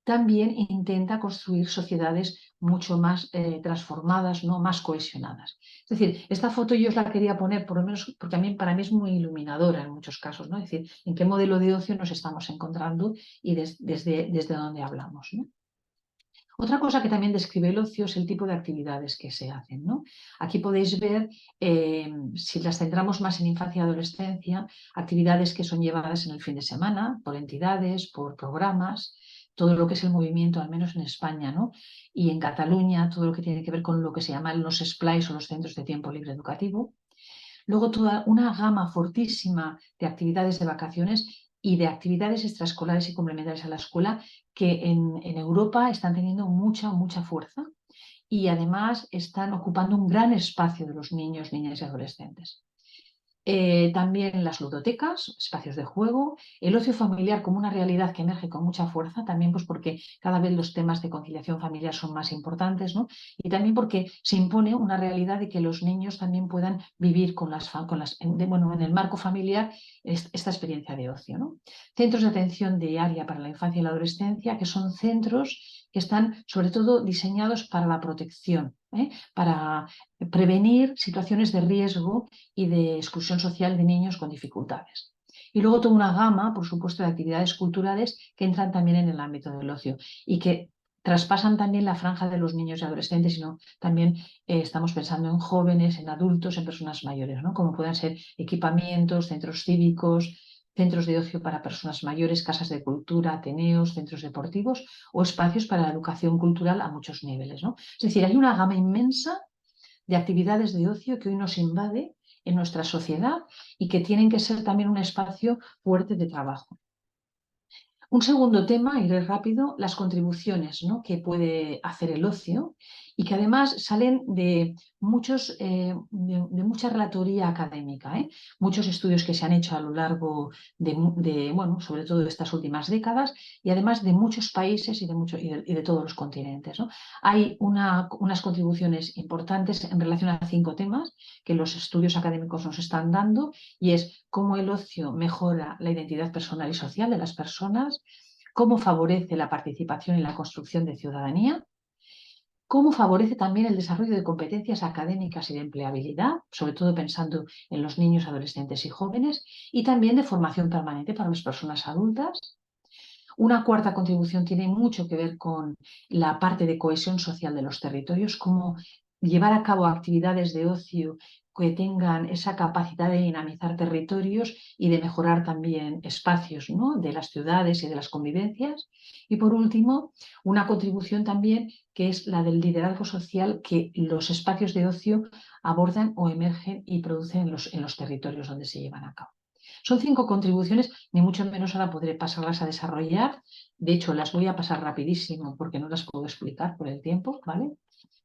también intenta construir sociedades mucho más transformadas, ¿no? más cohesionadas. Es decir, esta foto yo os la quería poner, por lo menos porque para mí es muy iluminadora en muchos casos, ¿no? Es decir, en qué modelo de ocio nos estamos encontrando y desde dónde hablamos, ¿no? Otra cosa que también describe el ocio es el tipo de actividades que se hacen, ¿no? Aquí podéis ver, si las centramos más en infancia y adolescencia, actividades que son llevadas en el fin de semana por entidades, por programas, todo lo que es el movimiento, al menos en España, ¿no? Y en Cataluña, todo lo que tiene que ver con lo que se llaman los SPLAIs o los centros de tiempo libre educativo. Luego toda una gama fortísima de actividades de vacaciones y de actividades extraescolares y complementarias a la escuela que en Europa están teniendo mucha fuerza y además están ocupando un gran espacio de los niños, niñas y adolescentes. También las ludotecas, espacios de juego, el ocio familiar como una realidad que emerge con mucha fuerza, también pues porque cada vez los temas de conciliación familiar son más importantes, ¿no? Y también porque se impone una realidad de que los niños también puedan vivir en el marco familiar esta experiencia de ocio, ¿no? Centros de atención diaria para la infancia y la adolescencia, que son centros que están sobre todo diseñados para la protección, para prevenir situaciones de riesgo y de exclusión social de niños con dificultades. Y luego toda una gama, por supuesto, de actividades culturales que entran también en el ámbito del ocio y que traspasan también la franja de los niños y adolescentes, sino también estamos pensando en jóvenes, en adultos, en personas mayores, ¿no? Como puedan ser equipamientos, centros cívicos, centros de ocio para personas mayores, casas de cultura, ateneos, centros deportivos o espacios para la educación cultural a muchos niveles, ¿no? Es decir, hay una gama inmensa de actividades de ocio que hoy nos invade en nuestra sociedad y que tienen que ser también un espacio fuerte de trabajo. Un segundo tema, iré rápido, las contribuciones, ¿no?, que puede hacer el ocio y que además salen de mucha relatoría académica, ¿eh? Muchos estudios que se han hecho a lo largo bueno, sobre todo de estas últimas décadas y además de muchos países y de todos los continentes, ¿no? Hay unas contribuciones importantes en relación a 5 temas que los estudios académicos nos están dando y es cómo el ocio mejora la identidad personal y social de las personas, cómo favorece la participación en la construcción de ciudadanía, cómo favorece también el desarrollo de competencias académicas y de empleabilidad, sobre todo pensando en los niños, adolescentes y jóvenes, y también de formación permanente para las personas adultas. Una cuarta contribución tiene mucho que ver con la parte de cohesión social de los territorios, cómo llevar a cabo actividades de ocio que tengan esa capacidad de dinamizar territorios y de mejorar también espacios, ¿no?, de las ciudades y de las convivencias. Y por último, una contribución también que es la del liderazgo social que los espacios de ocio abordan o emergen y producen en los territorios donde se llevan a cabo. Son 5 contribuciones, ni mucho menos ahora podré pasarlas a desarrollar. De hecho, las voy a pasar rapidísimo porque no las puedo explicar por el tiempo, ¿vale?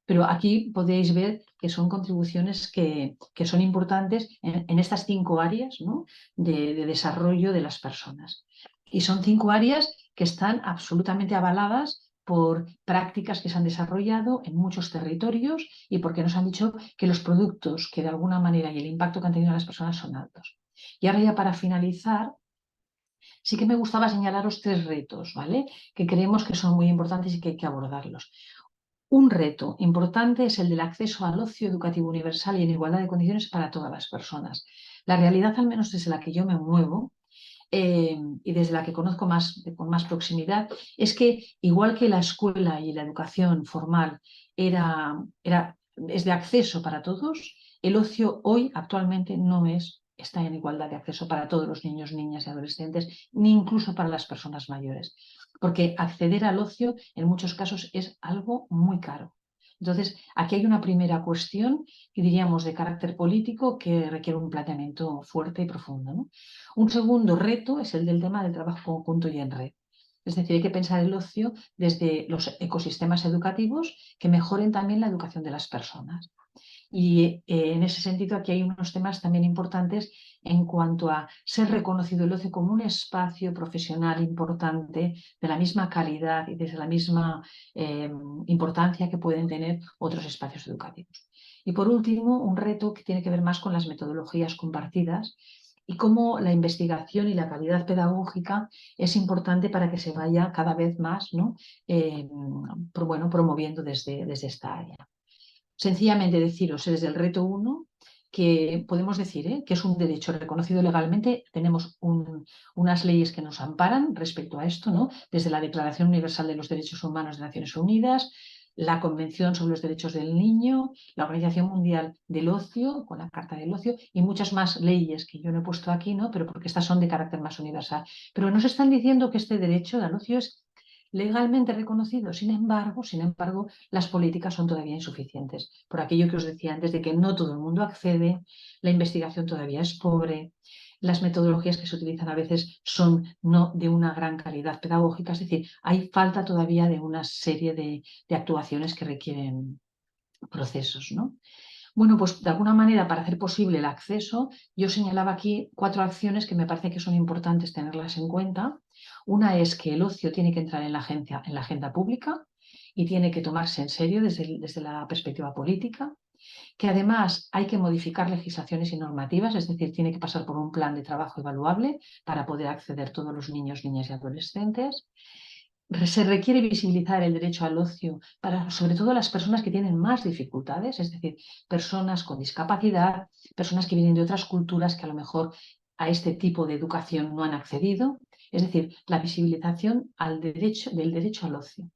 Pero aquí podéis ver que son contribuciones que son importantes en estas 5 áreas, ¿no?, de desarrollo de las personas. Y son 5 áreas que están absolutamente avaladas por prácticas que se han desarrollado en muchos territorios y porque nos han dicho que los productos que de alguna manera y el impacto que han tenido en las personas son altos. Y ahora ya para finalizar, sí que me gustaba señalaros 3 retos, ¿vale?, que creemos que son muy importantes y que hay que abordarlos. Un reto importante es el del acceso al ocio educativo universal y en igualdad de condiciones para todas las personas. La realidad, al menos desde la que yo me muevo, y desde la que conozco con más proximidad, es que igual que la escuela y la educación formal es de acceso para todos, el ocio hoy actualmente no está en igualdad de acceso para todos los niños, niñas y adolescentes, ni incluso para las personas mayores, porque acceder al ocio en muchos casos es algo muy caro. Entonces, aquí hay una primera cuestión, que diríamos de carácter político, que requiere un planteamiento fuerte y profundo, ¿no? Un segundo reto es el del tema del trabajo conjunto y en red. Es decir, hay que pensar el ocio desde los ecosistemas educativos que mejoren también la educación de las personas. Y en ese sentido aquí hay unos temas también importantes en cuanto a ser reconocido el ocio como un espacio profesional importante de la misma calidad y desde la misma importancia que pueden tener otros espacios educativos. Y por último, un reto que tiene que ver más con las metodologías compartidas y cómo la investigación y la calidad pedagógica es importante para que se vaya cada vez más, ¿no?, promoviendo desde esta área. Sencillamente deciros desde el reto 1 que podemos decir que es un derecho reconocido legalmente. Tenemos unas leyes que nos amparan respecto a esto, ¿no?, desde la Declaración Universal de los Derechos Humanos de Naciones Unidas, la Convención sobre los Derechos del Niño, la Organización Mundial del Ocio, con la Carta del Ocio, y muchas más leyes que yo no he puesto aquí, ¿no?, pero porque estas son de carácter más universal. Pero nos están diciendo que este derecho al ocio es legalmente reconocido. Sin embargo, las políticas son todavía insuficientes. Por aquello que os decía antes de que no todo el mundo accede, la investigación todavía es pobre, las metodologías que se utilizan a veces son no de una gran calidad pedagógica, es decir, hay falta todavía de una serie de actuaciones que requieren procesos, ¿no? Bueno, pues de alguna manera, para hacer posible el acceso, yo señalaba aquí 4 acciones que me parece que son importantes tenerlas en cuenta. Una es que el ocio tiene que entrar en la agenda pública y tiene que tomarse en serio desde la perspectiva política, que además hay que modificar legislaciones y normativas, es decir, tiene que pasar por un plan de trabajo evaluable para poder acceder todos los niños, niñas y adolescentes. Se requiere visibilizar el derecho al ocio para, sobre todo, las personas que tienen más dificultades, es decir, personas con discapacidad, personas que vienen de otras culturas que a lo mejor a este tipo de educación no han accedido, es decir, la visibilización del derecho al ocio.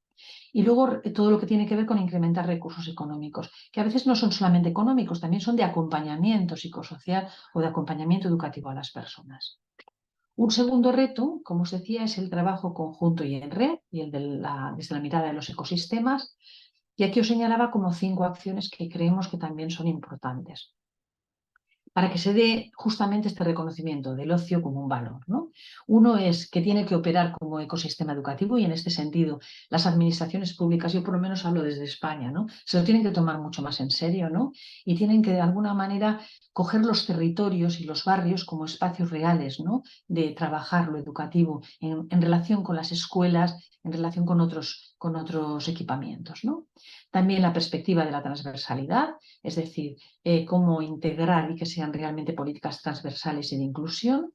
Y luego todo lo que tiene que ver con incrementar recursos económicos, que a veces no son solamente económicos, también son de acompañamiento psicosocial o de acompañamiento educativo a las personas. Un segundo reto, como os decía, es el trabajo conjunto y en red, y el desde la mirada de los ecosistemas. Y aquí os señalaba como 5 acciones que creemos que también son importantes. para que se dé justamente este reconocimiento del ocio como un valor, ¿no? Uno es que tiene que operar como ecosistema educativo y en este sentido las administraciones públicas, yo por lo menos hablo desde España, ¿no? Se lo tienen que tomar mucho más en serio, ¿no? Y tienen que de alguna manera coger los territorios y los barrios como espacios reales, ¿no? De trabajar lo educativo en relación con las escuelas, en relación con otros equipamientos, ¿no? También la perspectiva de la transversalidad, es decir, cómo integrar y que sean realmente políticas transversales y de inclusión.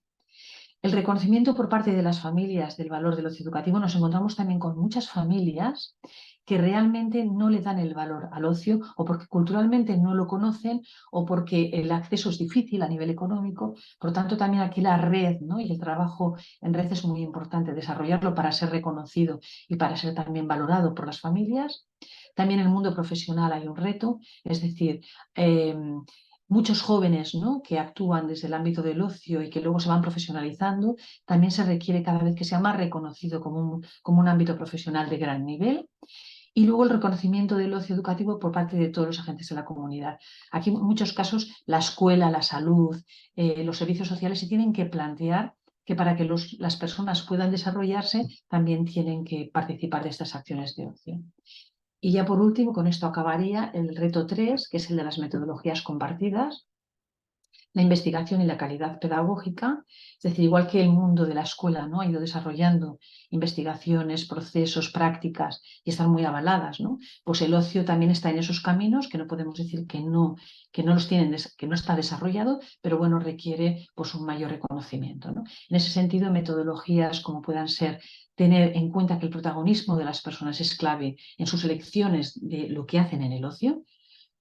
El reconocimiento por parte de las familias del valor del ocio educativo. Nos encontramos también con muchas familias que realmente no le dan el valor al ocio o porque culturalmente no lo conocen o porque el acceso es difícil a nivel económico. Por lo tanto, también aquí la red, ¿no? Y el trabajo en red es muy importante desarrollarlo para ser reconocido y para ser también valorado por las familias. También en el mundo profesional hay un reto, es decir, muchos jóvenes, ¿no? Que actúan desde el ámbito del ocio y que luego se van profesionalizando, también se requiere cada vez que sea más reconocido como un ámbito profesional de gran nivel. Y luego el reconocimiento del ocio educativo por parte de todos los agentes de la comunidad. Aquí en muchos casos la escuela, la salud, los servicios sociales se tienen que plantear que para que las personas puedan desarrollarse también tienen que participar de estas acciones de ocio. Y ya por último, con esto acabaría el reto 3, que es el de las metodologías compartidas, la investigación y la calidad pedagógica. Es decir, igual que el mundo de la escuela, ¿no? Ha ido desarrollando investigaciones, procesos, prácticas y están muy avaladas, ¿no? Pues el ocio también está en esos caminos, que no podemos decir que no los tienen, que no está desarrollado, pero bueno, requiere pues un mayor reconocimiento, ¿no? En ese sentido, metodologías como puedan ser tener en cuenta que el protagonismo de las personas es clave en sus elecciones de lo que hacen en el ocio.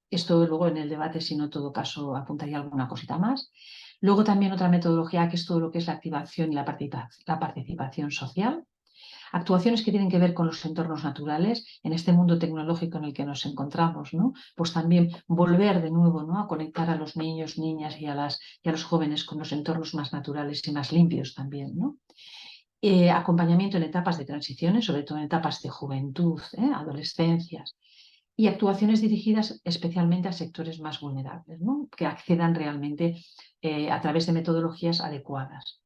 Esto luego en el debate, si no, en todo caso, apuntaría alguna cosita más. Luego también otra metodología que es todo lo que es la activación y la participación social. Actuaciones que tienen que ver con los entornos naturales en este mundo tecnológico en el que nos encontramos, ¿no? Pues también volver de nuevo, ¿no? A conectar a los niños, niñas y a los jóvenes con los entornos más naturales y más limpios también, ¿no? Acompañamiento en etapas de transiciones, sobre todo en etapas de juventud, adolescencias, y actuaciones dirigidas especialmente a sectores más vulnerables, ¿no? Que accedan realmente a través de metodologías adecuadas.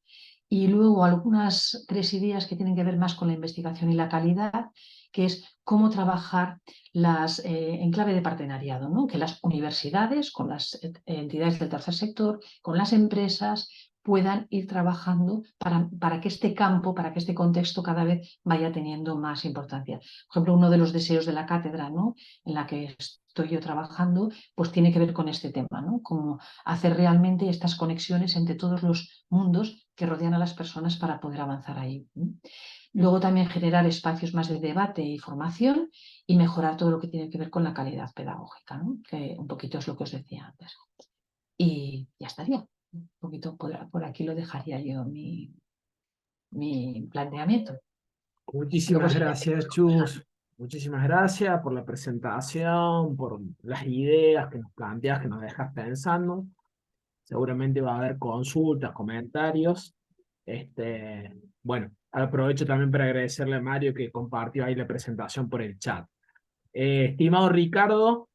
Y luego algunas 3 ideas que tienen que ver más con la investigación y la calidad, que es cómo trabajar en clave de partenariado, ¿no? Que las universidades, con las entidades del tercer sector, con las empresas, puedan ir trabajando para que este campo, para que este contexto cada vez vaya teniendo más importancia. Por ejemplo, uno de los deseos de la cátedra, ¿no? En la que estoy yo trabajando, pues tiene que ver con este tema, ¿no? Cómo hacer realmente estas conexiones entre todos los mundos que rodean a las personas para poder avanzar ahí. Luego también generar espacios más de debate y formación y mejorar todo lo que tiene que ver con la calidad pedagógica, ¿no? Que un poquito es lo que os decía antes. Y ya estaría. Un poquito por aquí lo dejaría yo mi planteamiento. Luego, Muchísimas gracias, Chus. Muchísimas gracias por la presentación, por las ideas que nos planteas, que nos dejas pensando. Seguramente va a haber consultas, comentarios. Bueno, aprovecho también para agradecerle a Mario que compartió ahí la presentación por el chat. Estimado Ricardo,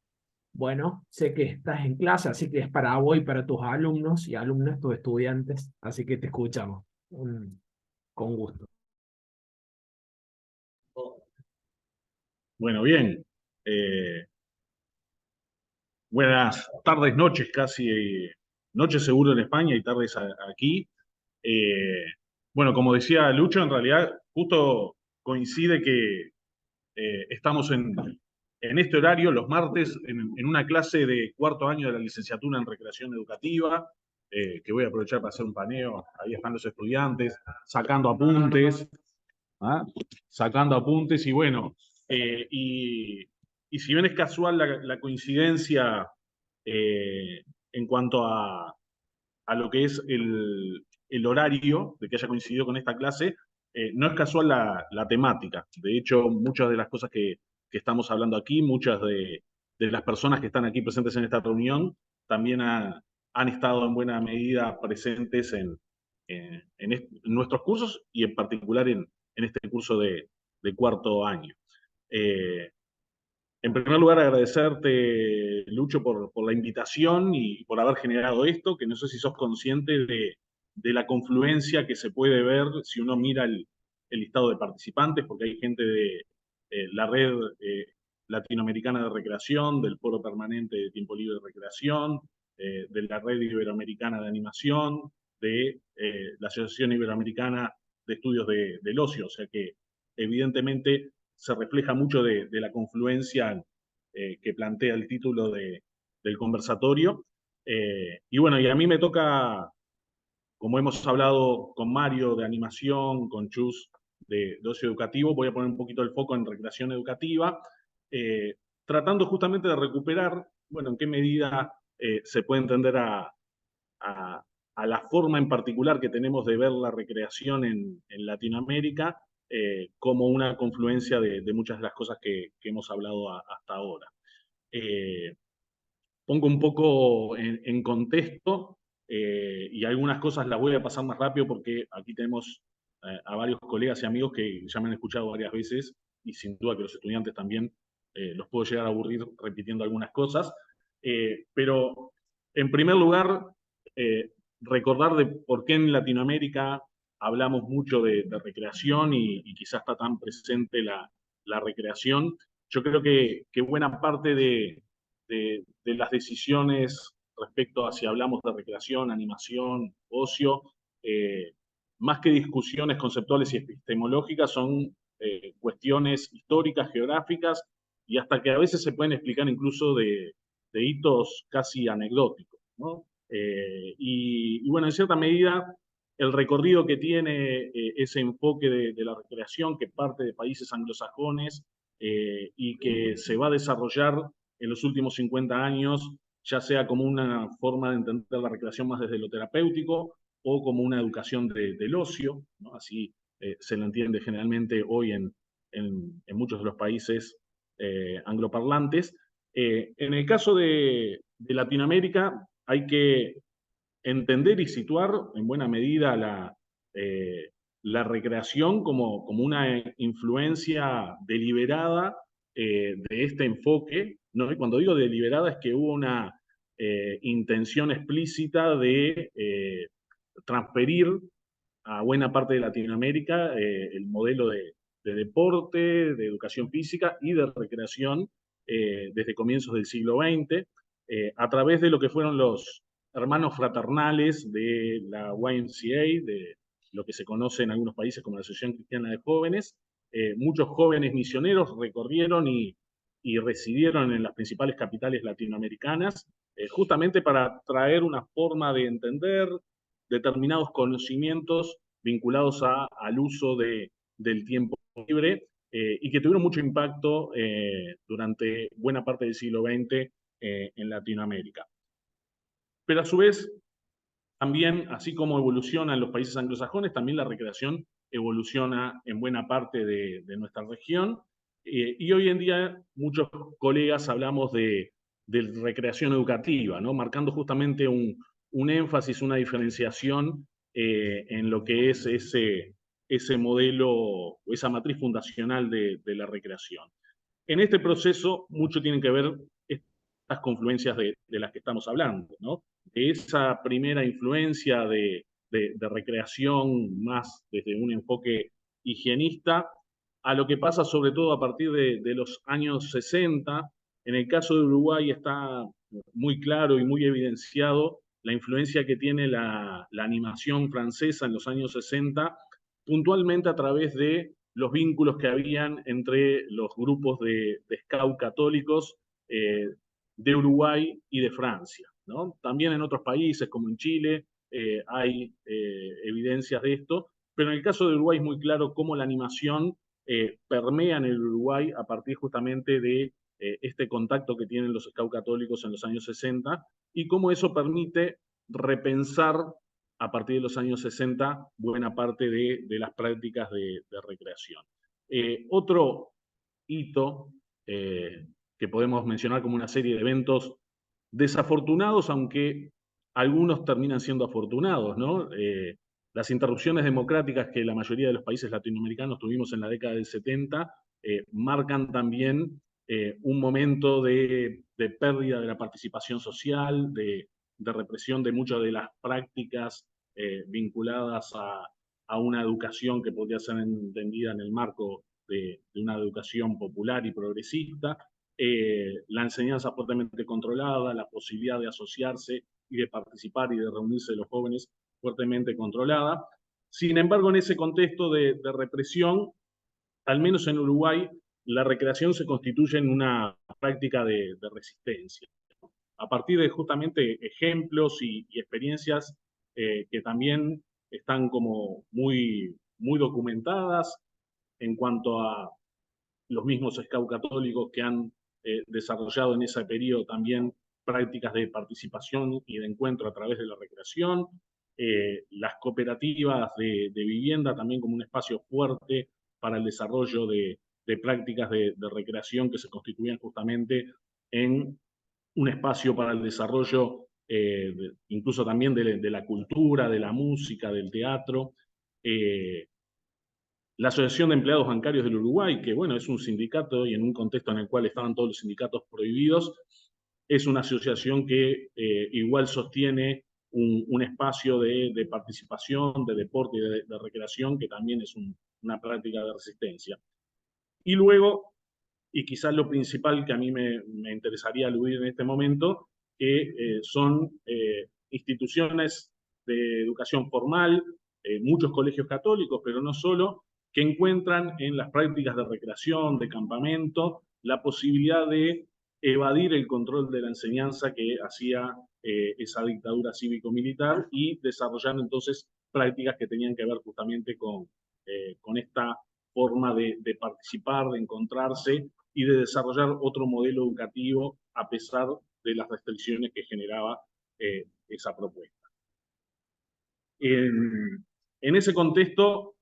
bueno, sé que estás en clase, así que es para vos y para tus alumnos y alumnas, tus estudiantes, así que te escuchamos. Con gusto. Bueno, bien. Buenas tardes, noches casi. Noches seguro en España y tardes aquí. Eh, bueno, como decía Lucho, en realidad justo coincide que estamos en este horario, los martes, en una clase de cuarto año de la licenciatura en recreación educativa, que voy a aprovechar para hacer un paneo. Ahí están los estudiantes sacando apuntes. ¿Ah? Sacando apuntes y bueno, y si bien es casual la coincidencia en cuanto a lo que es el horario de que haya coincidido con esta clase, no es casual la temática. De hecho, muchas de las cosas que estamos hablando aquí, muchas de las personas que están aquí presentes en esta reunión, también han estado en buena medida presentes en nuestros cursos y en particular en este curso de cuarto año. En primer lugar, agradecerte, Lucho, por la invitación y por haber generado esto, que no sé si sos consciente de la confluencia que se puede ver si uno mira el listado de participantes, porque hay gente de la red latinoamericana de recreación, del Foro Permanente de Tiempo Libre de Recreación, de la red iberoamericana de animación, de la Asociación Iberoamericana de Estudios del Ocio, o sea que evidentemente se refleja mucho de la confluencia que plantea el título del conversatorio. Y bueno, y a mí me toca, como hemos hablado con Mario de animación, con Chus de ocio educativo, voy a poner un poquito el foco en recreación educativa, tratando justamente de recuperar, bueno, en qué medida se puede entender a, a la forma en particular que tenemos de ver la recreación en Latinoamérica como una confluencia de muchas de las cosas que hemos hablado hasta ahora. Pongo un poco en contexto y algunas cosas las voy a pasar más rápido porque aquí tenemos a varios colegas y amigos que ya me han escuchado varias veces y sin duda que los estudiantes también los puedo llegar a aburrir repitiendo algunas cosas. Pero en primer lugar, recordar de por qué en Latinoamérica hablamos mucho de recreación y quizás está tan presente la recreación. Yo creo que buena parte de las decisiones respecto a si hablamos de recreación, animación, ocio, más que discusiones conceptuales y epistemológicas, son cuestiones históricas, geográficas, y hasta que a veces se pueden explicar incluso de hitos casi anecdóticos, ¿no? Y bueno, en cierta medida, el recorrido que tiene ese enfoque de la recreación, que parte de países anglosajones y que se va a desarrollar en los últimos 50 años, ya sea como una forma de entender la recreación más desde lo terapéutico o como una educación del ocio, ¿no? Así se lo entiende generalmente hoy en muchos de los países angloparlantes. En el caso de Latinoamérica, hay que entender y situar en buena medida la recreación como una influencia deliberada de este enfoque, ¿no? Y cuando digo deliberada es que hubo una intención explícita de transferir a buena parte de Latinoamérica el modelo de deporte, de educación física y de recreación desde comienzos del siglo XX, a través de lo que fueron los hermanos fraternales de la YMCA, de lo que se conoce en algunos países como la Asociación Cristiana de Jóvenes. Muchos jóvenes misioneros recorrieron y residieron en las principales capitales latinoamericanas, justamente para traer una forma de entender determinados conocimientos vinculados al uso del tiempo libre y que tuvieron mucho impacto durante buena parte del siglo XX en Latinoamérica. Pero a su vez, también, así como evoluciona en los países anglosajones, también la recreación evoluciona en buena parte de nuestra región. Y hoy en día muchos colegas hablamos de recreación educativa, ¿no? Marcando justamente un énfasis, una diferenciación en lo que es ese modelo o esa matriz fundacional de la recreación. En este proceso mucho tienen que ver estas confluencias de las que estamos hablando, ¿no? De esa primera influencia de recreación más desde un enfoque higienista a lo que pasa sobre todo a partir de los años 60. En el caso de Uruguay está muy claro y muy evidenciado la influencia que tiene la animación francesa en los años 60, puntualmente a través de los vínculos que habían entre los grupos de scout católicos de Uruguay y de Francia, ¿no? También en otros países, como en Chile, hay evidencias de esto, pero en el caso de Uruguay es muy claro cómo la animación permea en el Uruguay a partir justamente de este contacto que tienen los scout católicos en los años 60 y cómo eso permite repensar a partir de los años 60 buena parte de las prácticas de recreación. Otro hito que podemos mencionar como una serie de eventos desafortunados, aunque algunos terminan siendo afortunados, ¿no? Las interrupciones democráticas que la mayoría de los países latinoamericanos tuvimos en la década del 70 marcan también un momento de pérdida de la participación social, de represión de muchas de las prácticas vinculadas a una educación que podría ser entendida en el marco de una educación popular y progresista, la enseñanza fuertemente controlada, la posibilidad de asociarse y de participar y de reunirse de los jóvenes fuertemente controlada. Sin embargo, en ese contexto de represión, al menos en Uruguay, la recreación se constituye en una práctica de resistencia. A partir de justamente ejemplos y experiencias que también están como muy documentadas en cuanto a los mismos scouts católicos que han desarrollado en ese periodo también prácticas de participación y de encuentro a través de la recreación, las cooperativas de vivienda también como un espacio fuerte para el desarrollo de prácticas de recreación que se constituían justamente en un espacio para el desarrollo incluso también de la cultura, de la música, del teatro. La Asociación de Empleados Bancarios del Uruguay, que bueno, es un sindicato y en un contexto en el cual estaban todos los sindicatos prohibidos, es una asociación que igual sostiene un espacio de participación, de deporte y de recreación, que también es una práctica de resistencia. Y luego, y quizás lo principal que a mí me interesaría aludir en este momento, que son instituciones de educación formal, muchos colegios católicos, pero no solo, que encuentran en las prácticas de recreación, de campamento, la posibilidad de evadir el control de la enseñanza que hacía esa dictadura cívico-militar y desarrollar entonces prácticas que tenían que ver justamente con esta forma de participar, de encontrarse y de desarrollar otro modelo educativo a pesar de las restricciones que generaba esa propuesta. En ese contexto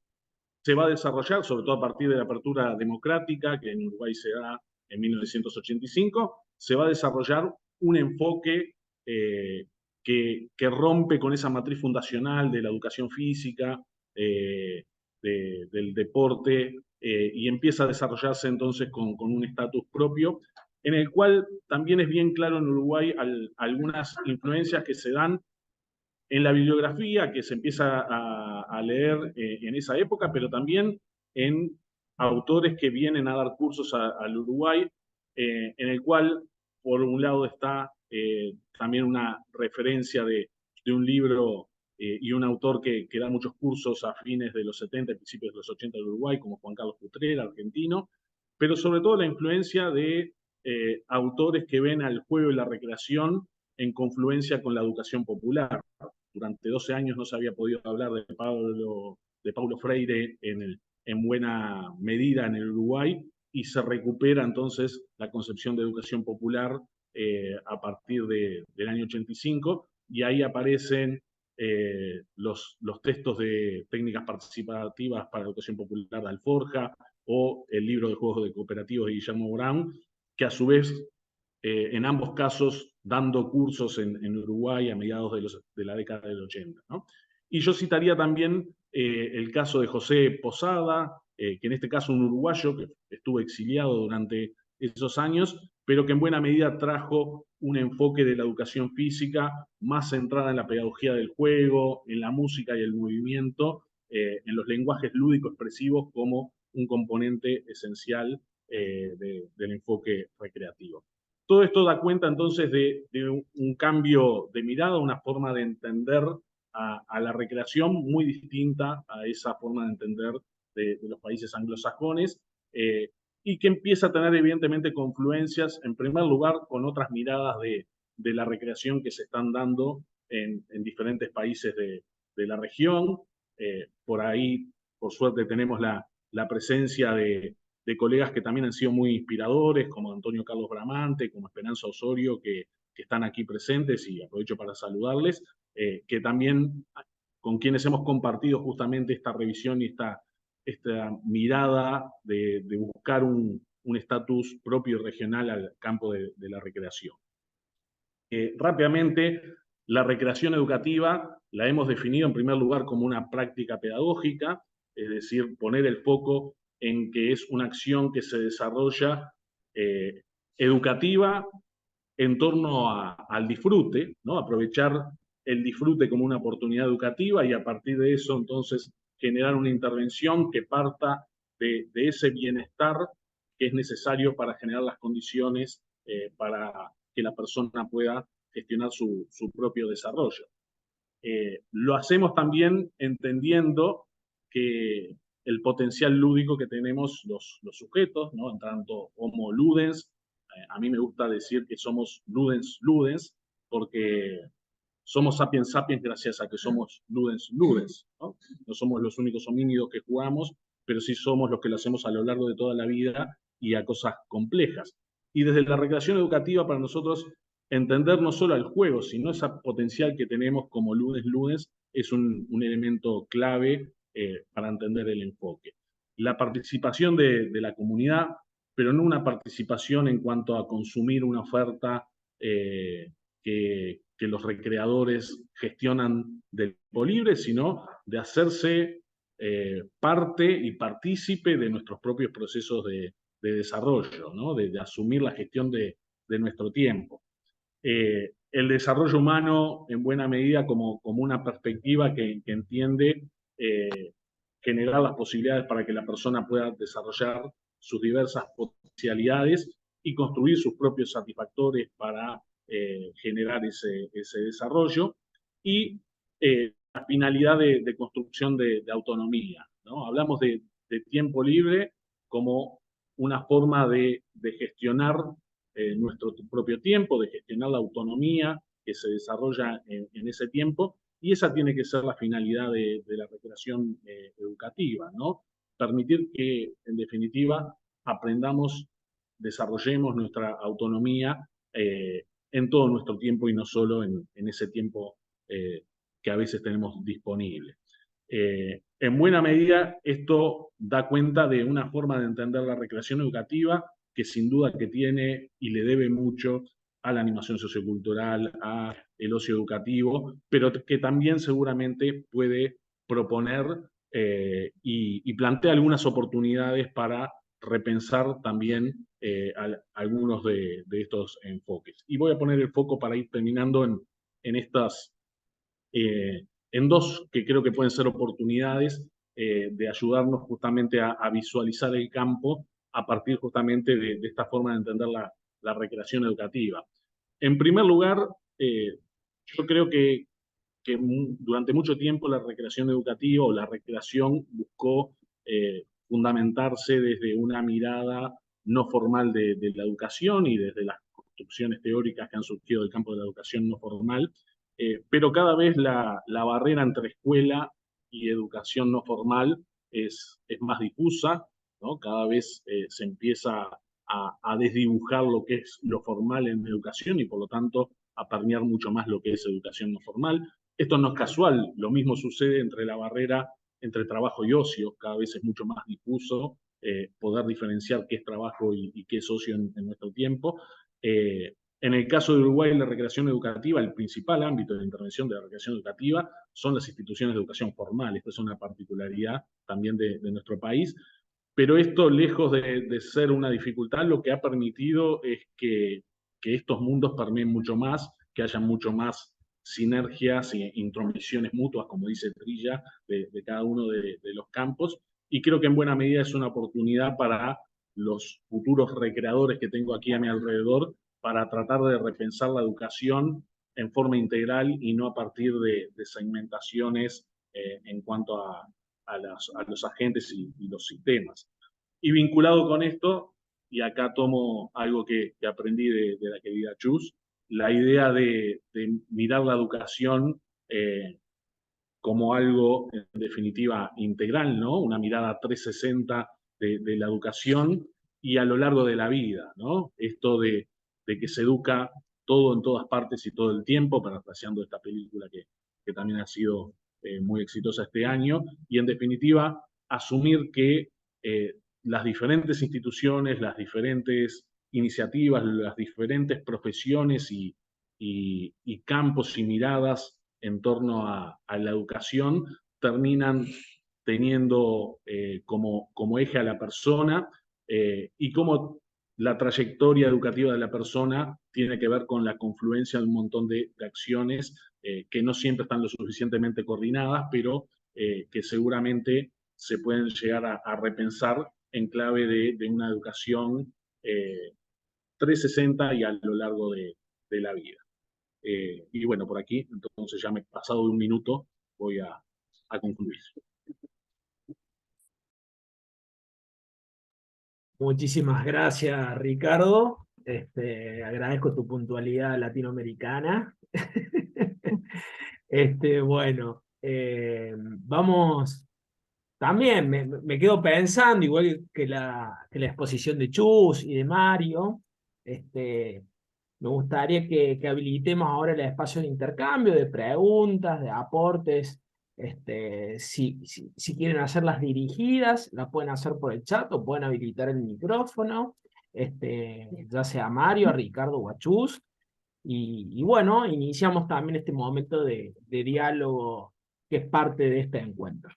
se va a desarrollar, sobre todo a partir de la apertura democrática, que en Uruguay se da en 1985, se va a desarrollar un enfoque que rompe con esa matriz fundacional de la educación física, del deporte, y empieza a desarrollarse entonces con un estatus propio, en el cual también es bien claro en Uruguay algunas influencias que se dan en la bibliografía que se empieza a leer en esa época, pero también en autores que vienen a dar cursos al Uruguay, en el cual, por un lado, está también una referencia de un libro y un autor que da muchos cursos a fines de los 70, principios de los 80 del Uruguay, como Juan Carlos Cutrera, argentino, pero sobre todo la influencia de autores que ven al juego y la recreación en confluencia con la educación popular. Durante 12 años no se había podido hablar de Paulo Freire en buena medida en el Uruguay, y se recupera entonces la concepción de educación popular a partir del año 85, y ahí aparecen los textos de técnicas participativas para la educación popular de Alforja, o el libro de juegos de cooperativos de Guillermo Brown, que a su vez, en ambos casos, dando cursos en Uruguay a mediados de la década del 80, ¿no? Y yo citaría también el caso de José Posada, que en este caso un uruguayo que estuvo exiliado durante esos años, pero que en buena medida trajo un enfoque de la educación física más centrada en la pedagogía del juego, en la música y el movimiento, en los lenguajes lúdicos expresivos como un componente esencial del enfoque recreativo. Todo esto da cuenta entonces de un cambio de mirada, una forma de entender a la recreación muy distinta a esa forma de entender de los países anglosajones, y que empieza a tener evidentemente confluencias, en primer lugar, con otras miradas de la recreación que se están dando en diferentes países de la región. Por ahí, por suerte, tenemos la presencia de colegas que también han sido muy inspiradores, como Antonio Carlos Bramante, como Esperanza Osorio, que están aquí presentes, y aprovecho para saludarles, que también con quienes hemos compartido justamente esta revisión y esta mirada de buscar un estatus propio y regional al campo de la recreación. Rápidamente, la recreación educativa la hemos definido en primer lugar como una práctica pedagógica, es decir, poner el foco en que es una acción que se desarrolla educativa en torno al disfrute, ¿no? Aprovechar el disfrute como una oportunidad educativa y a partir de eso entonces generar una intervención que parta de ese bienestar que es necesario para generar las condiciones para que la persona pueda gestionar su propio desarrollo. Lo hacemos también entendiendo que el potencial lúdico que tenemos los sujetos, ¿no? En tanto homo ludens, a mí me gusta decir que somos ludens ludens, porque somos sapiens sapiens gracias a que somos ludens ludens, ¿no? No somos los únicos homínidos que jugamos, pero sí somos los que lo hacemos a lo largo de toda la vida y a cosas complejas. Y desde la recreación educativa para nosotros entender no solo el juego, sino ese potencial que tenemos como ludens ludens es un elemento clave para entender el enfoque. La participación de la comunidad, pero no una participación en cuanto a consumir una oferta que los recreadores gestionan del tiempo libre, sino de hacerse parte y partícipe de nuestros propios procesos de desarrollo, ¿no? de asumir la gestión de nuestro tiempo. El desarrollo humano, en buena medida, como una perspectiva que entiende generar las posibilidades para que la persona pueda desarrollar sus diversas potencialidades y construir sus propios satisfactores para generar ese desarrollo, y la finalidad de construcción de autonomía, ¿no? Hablamos de tiempo libre como una forma de gestionar nuestro propio tiempo, de gestionar la autonomía que se desarrolla en ese tiempo, y esa tiene que ser la finalidad de la recreación educativa, ¿no? Permitir que, en definitiva, aprendamos, desarrollemos nuestra autonomía en todo nuestro tiempo y no solo en ese tiempo que a veces tenemos disponible. En buena medida, esto da cuenta de una forma de entender la recreación educativa que sin duda que tiene y le debe mucho a la animación sociocultural, a el ocio educativo, pero que también seguramente puede proponer y plantea algunas oportunidades para repensar también algunos de estos enfoques. Y voy a poner el foco para ir terminando en estas, en dos que creo que pueden ser oportunidades de ayudarnos justamente a visualizar el campo a partir justamente de esta forma de entender la recreación educativa. En primer lugar, yo creo que durante mucho tiempo la recreación educativa o la recreación buscó fundamentarse desde una mirada no formal de la educación y desde las construcciones teóricas que han surgido del campo de la educación no formal, pero cada vez la barrera entre escuela y educación no formal es más difusa, ¿no? Cada vez se empieza a desdibujar lo que es lo formal en educación y por lo tanto a permear mucho más lo que es educación no formal. Esto no es casual, lo mismo sucede entre la barrera entre trabajo y ocio, cada vez es mucho más difuso poder diferenciar qué es trabajo y qué es ocio en nuestro tiempo. En el caso de Uruguay, la recreación educativa, el principal ámbito de intervención de la recreación educativa son las instituciones de educación formal. Esta es una particularidad también de nuestro país. Pero esto, lejos de ser una dificultad, lo que ha permitido es que estos mundos permeen mucho más, que haya mucho más sinergias e intromisiones mutuas, como dice Trilla, de cada uno de los campos. Y creo que en buena medida es una oportunidad para los futuros recreadores que tengo aquí a mi alrededor para tratar de repensar la educación en forma integral y no a partir de segmentaciones en cuanto a los agentes y los sistemas. Y vinculado con esto, y acá tomo algo que aprendí de la querida Chus, la idea de mirar la educación como algo, en definitiva, integral, ¿no? Una mirada 360 de la educación y a lo largo de la vida, ¿no? Esto de que se educa todo en todas partes y todo el tiempo, parafraseando esta película que también ha sido muy exitosa este año, y en definitiva, asumir que las diferentes instituciones, las diferentes iniciativas, las diferentes profesiones y campos y miradas en torno a la educación terminan teniendo como eje a la persona y como la trayectoria educativa de la persona tiene que ver con la confluencia de un montón de acciones que no siempre están lo suficientemente coordinadas, pero que seguramente se pueden llegar a repensar en clave de una educación 360 y a lo largo de la vida. Y bueno, por aquí, entonces ya me he pasado de un minuto, voy a concluir. Muchísimas gracias, Ricardo. Agradezco tu puntualidad latinoamericana. Bueno, vamos, también me quedo pensando, igual que la exposición de Chus y de Mario, me gustaría que habilitemos ahora el espacio de intercambio, de preguntas, de aportes. Si quieren hacerlas dirigidas, las pueden hacer por el chat o pueden habilitar el micrófono, ya sea a Mario, a Ricardo o a Chus. Y bueno, iniciamos también este momento de diálogo que es parte de este encuentro.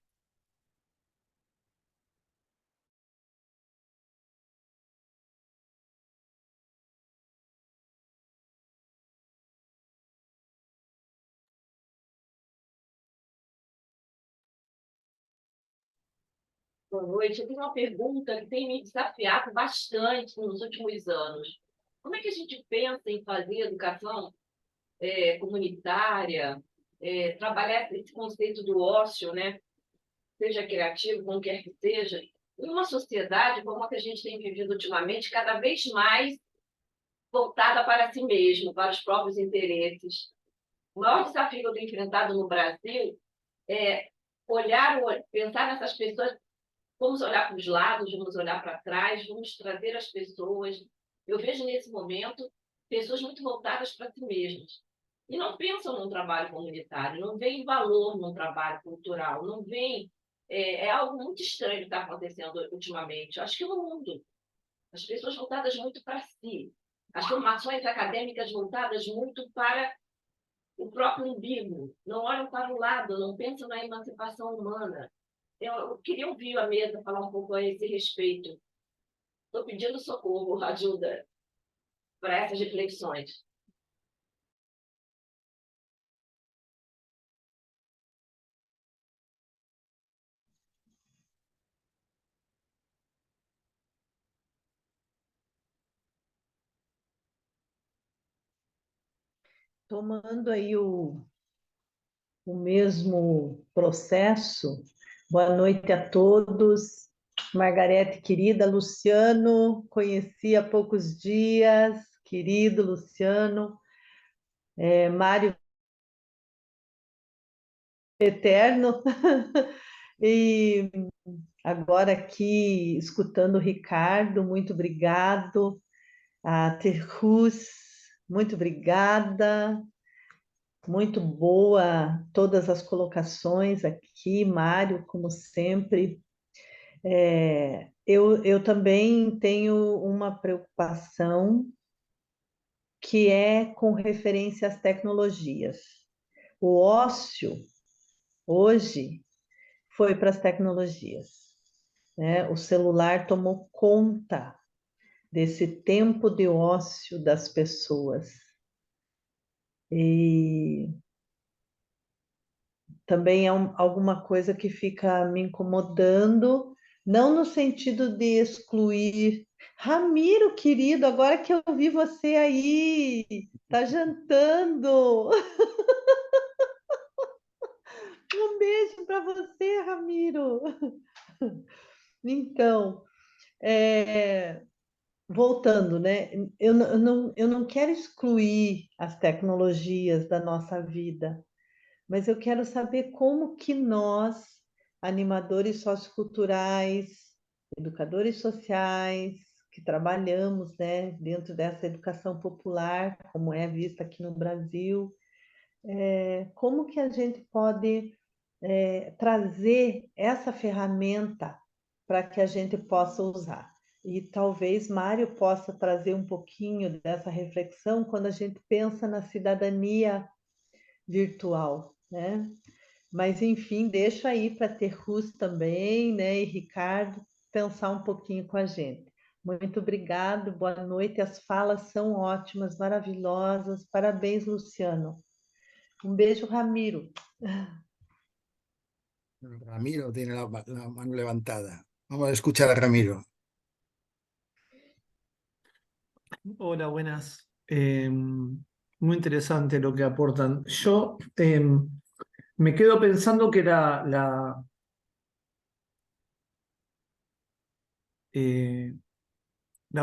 Boa noite. Eu tenho uma pergunta que tem me desafiado bastante nos últimos anos. Como é que a gente pensa em fazer educação comunitária, trabalhar esse conceito do ócio, né? Seja criativo, como quer que seja, em uma sociedade como a que a gente tem vivido ultimamente, cada vez mais voltada para si mesmo, para os próprios interesses. O maior desafio que eu tenho enfrentado no Brasil é pensar nessas pessoas. Vamos olhar para os lados, vamos olhar para trás, vamos trazer as pessoas. Eu vejo nesse momento pessoas muito voltadas para si mesmas. E não pensam num trabalho comunitário, não veem valor num trabalho cultural, não veem. É algo muito estranho que está acontecendo ultimamente. Acho que no mundo, as pessoas voltadas muito para si, as formações acadêmicas voltadas muito para o próprio umbigo, não olham para o lado, não pensam na emancipação humana. Eu queria ouvir a mesa falar um pouco a esse respeito. Estou pedindo socorro, ajuda para essas reflexões. Tomando aí o mesmo processo, boa noite a todos. Margarete, querida, Luciano, conheci há poucos dias, querido Luciano, Mário eterno, e agora aqui escutando o Ricardo, muito obrigado, a Terrus, muito obrigada, muito boa todas as colocações aqui, Mário, como sempre. Eu também tenho uma preocupação que é com referência às tecnologias. O ócio, hoje, foi para as tecnologias, né? O celular tomou conta desse tempo de ócio das pessoas. E também é alguma coisa que fica me incomodando, não no sentido de excluir. Ramiro, querido, agora que eu vi você aí, tá jantando. Um beijo para você, Ramiro. Então, voltando, né? Eu não quero excluir as tecnologias da nossa vida, mas eu quero saber como que nós, animadores socioculturais, educadores sociais, que trabalhamos, né, dentro dessa educação popular, como é vista aqui no Brasil, como que a gente pode trazer essa ferramenta para que a gente possa usar. E talvez Mário possa trazer um pouquinho dessa reflexão quando a gente pensa na cidadania virtual, né? Mas, enfim, deixo aí para Terrus também, né, e Ricardo, pensar um pouquinho com a gente. Muito obrigado, boa noite. As falas são ótimas, maravilhosas. Parabéns, Luciano. Beijo, Ramiro. Ramiro tiene la mano levantada. Vamos a escuchar a Ramiro. Hola, buenas. Muy interesante lo que aportan. Yo me quedo pensando que la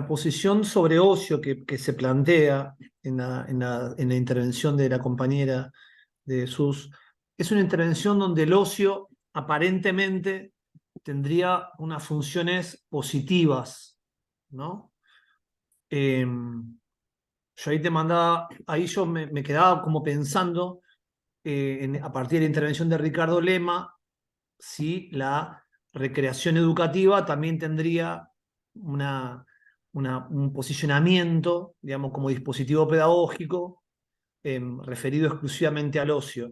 posición sobre ocio que se plantea en la intervención de la compañera de Jesús es una intervención donde el ocio aparentemente tendría unas funciones positivas, ¿no? Yo ahí te mandaba, ahí yo me quedaba como pensando, a partir de la intervención de Ricardo Lema, si la recreación educativa también tendría un posicionamiento, digamos, como dispositivo pedagógico, referido exclusivamente al ocio.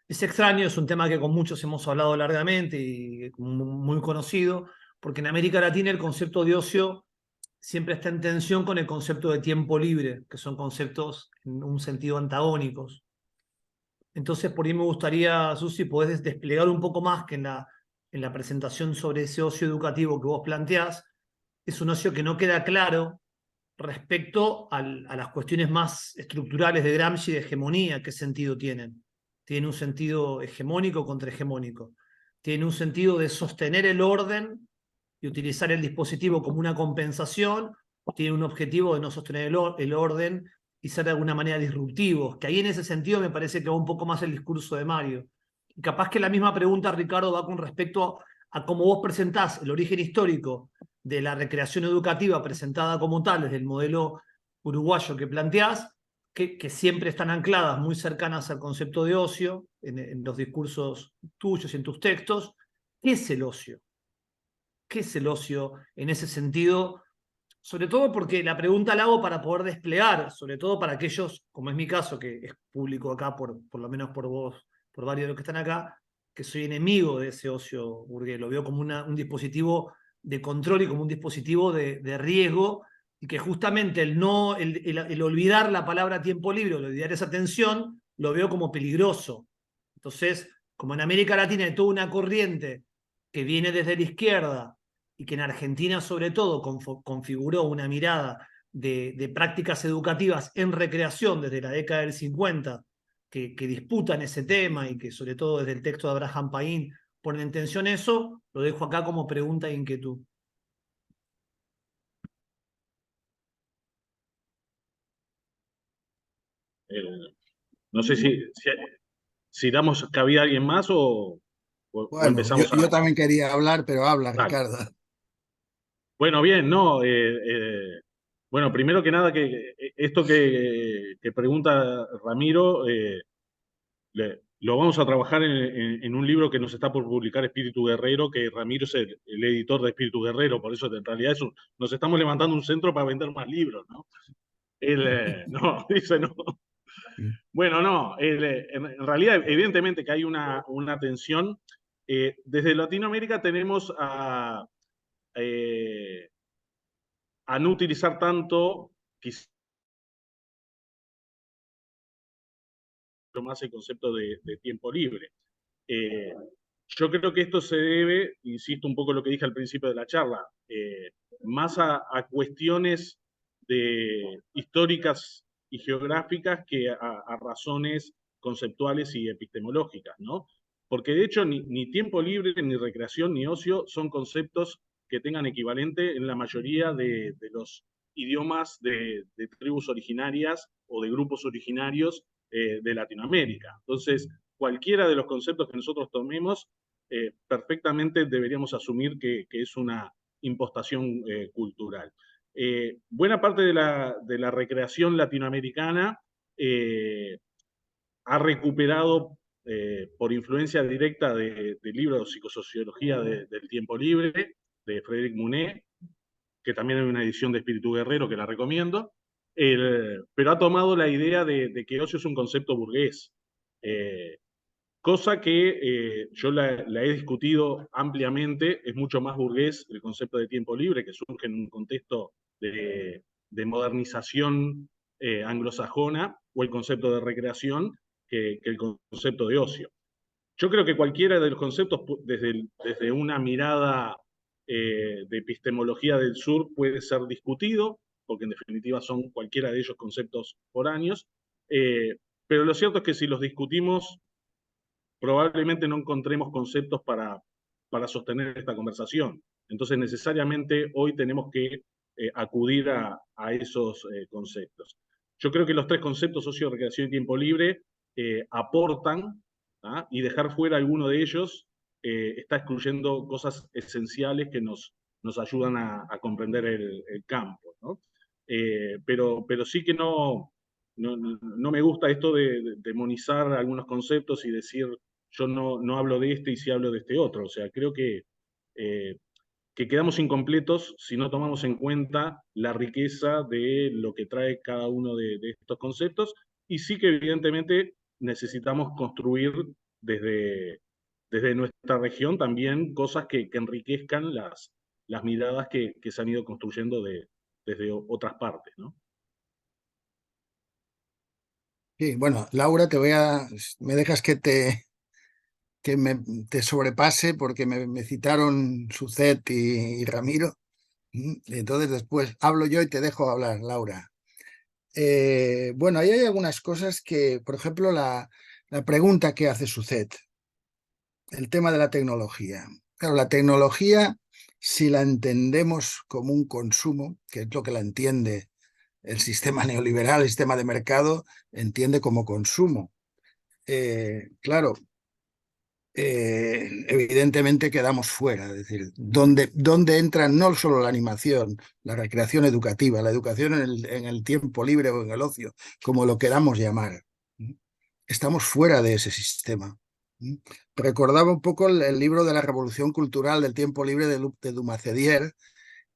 Es extraño, es un tema que con muchos hemos hablado largamente y muy conocido, porque en América Latina el concepto de ocio siempre está en tensión con el concepto de tiempo libre, que son conceptos en un sentido antagónicos. Entonces, por ahí me gustaría, Susi, podés desplegar un poco más que en la presentación sobre ese ocio educativo que vos planteás. Es un ocio que no queda claro respecto a las cuestiones más estructurales de Gramsci de hegemonía. ¿Qué sentido tienen? Tienen un sentido hegemónico contra hegemónico. Tienen un sentido de sostener el orden y utilizar el dispositivo como una compensación. Tiene un objetivo de no sostener el orden y ser de alguna manera disruptivos, que ahí en ese sentido me parece que va un poco más el discurso de Mario. Y capaz que la misma pregunta, Ricardo, va con respecto a cómo vos presentás el origen histórico de la recreación educativa presentada como tal desde el modelo uruguayo que planteás, que siempre están ancladas, muy cercanas al concepto de ocio, en los discursos tuyos y en tus textos. ¿Qué es el ocio? ¿Qué es el ocio en ese sentido? Sobre todo porque la pregunta la hago para poder desplegar, sobre todo para aquellos, como es mi caso, que es público acá, por lo menos por vos, por varios de los que están acá, que soy enemigo de ese ocio burgués. Lo veo como un dispositivo de control y como un dispositivo de riesgo, y que justamente el olvidar la palabra tiempo libre, el olvidar esa tensión, lo veo como peligroso. Entonces, como en América Latina hay toda una corriente que viene desde la izquierda, y que en Argentina sobre todo configuró una mirada de prácticas educativas en recreación desde la década del 50, que disputan ese tema y que sobre todo desde el texto de Abraham Paín ponen en tensión eso, lo dejo acá como pregunta e inquietud. No sé si damos cabida a alguien más o Bueno, empezamos yo también quería hablar, pero habla, Dale. Ricardo. Bueno, bien, no. Bueno, primero que nada, que esto que pregunta Ramiro, lo vamos a trabajar en un libro que nos está por publicar Espíritu Guerrero, que Ramiro es el editor de Espíritu Guerrero, por eso en realidad nos estamos levantando un centro para vender más libros, ¿no? No, dice no. Bueno, no, en realidad evidentemente que hay una tensión. Desde Latinoamérica tenemos a no utilizar tanto, quizás más el concepto de tiempo libre. Yo creo que esto se debe, insisto un poco en lo que dije al principio de la charla, más a cuestiones históricas y geográficas que a razones conceptuales y epistemológicas, ¿no? Porque de hecho ni tiempo libre, ni recreación, ni ocio son conceptos que tengan equivalente en la mayoría de los idiomas de tribus originarias o de grupos originarios de Latinoamérica. Entonces, cualquiera de los conceptos que nosotros tomemos, perfectamente deberíamos asumir que es una impostación cultural. Buena parte de la recreación latinoamericana ha recuperado, por influencia directa del libro de Psicosociología del Tiempo Libre, de Frédéric Monet, que también hay una edición de Espíritu Guerrero que la recomiendo, pero ha tomado la idea de que ocio es un concepto burgués. cosa que yo la he discutido ampliamente. Es mucho más burgués el concepto de tiempo libre, que surge en un contexto de modernización anglosajona, o el concepto de recreación, que el concepto de ocio. Yo creo que cualquiera de los conceptos, desde una mirada de epistemología del sur, puede ser discutido, porque en definitiva son cualquiera de ellos conceptos foráneos, pero lo cierto es que si los discutimos, probablemente no encontremos conceptos para sostener esta conversación. Entonces, necesariamente hoy tenemos que acudir a esos conceptos. Yo creo que los tres conceptos, ocio, recreación y tiempo libre, aportan, ¿ah? Y dejar fuera alguno de ellos está excluyendo cosas esenciales que nos ayudan a comprender el campo, ¿no? Pero sí que no me gusta esto de demonizar algunos conceptos y decir yo no hablo de este y sí hablo de este otro. O sea, creo que quedamos incompletos si no tomamos en cuenta la riqueza de lo que trae cada uno de estos conceptos, y sí que evidentemente necesitamos construir desde nuestra región también cosas que enriquezcan las miradas que se han ido construyendo desde otras partes, ¿no? Sí, bueno, Laura, me dejas que te sobrepase porque me citaron Sucet y Ramiro. Entonces después hablo yo y te dejo hablar, Laura. Bueno, ahí hay algunas cosas que, por ejemplo, la pregunta que hace Sucet, el tema de la tecnología. Claro, la tecnología, si la entendemos como un consumo, que es lo que la entiende el sistema neoliberal, el sistema de mercado, entiende como consumo. Claro, evidentemente quedamos fuera, es decir, ¿dónde entra no solo la animación, la recreación educativa, la educación en el tiempo libre o en el ocio, como lo queramos llamar? Estamos fuera de ese sistema. Recordaba un poco el libro de la Revolución Cultural del Tiempo Libre de Dumacedier,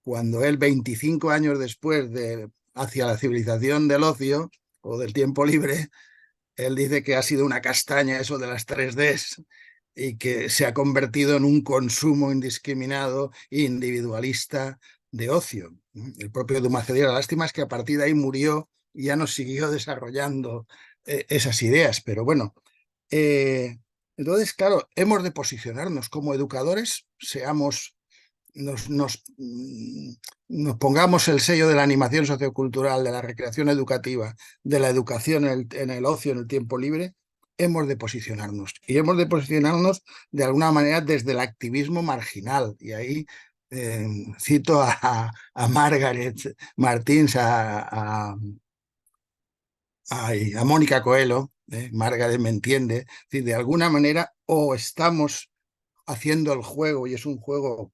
cuando él, 25 años después hacia la civilización del ocio o del tiempo libre, él dice que ha sido una castaña eso de las 3Ds y que se ha convertido en un consumo indiscriminado e individualista de ocio. El propio Dumacedier, la lástima es que a partir de ahí murió y ya no siguió desarrollando esas ideas, pero bueno. Entonces, claro, hemos de posicionarnos como educadores, nos pongamos el sello de la animación sociocultural, de la recreación educativa, de la educación en el ocio, en el tiempo libre. Hemos de posicionarnos, y hemos de posicionarnos de alguna manera desde el activismo marginal, y ahí cito a Margaret Martins, a Mónica Coelho, Margaret me entiende, es decir, de alguna manera o estamos haciendo el juego, y es un juego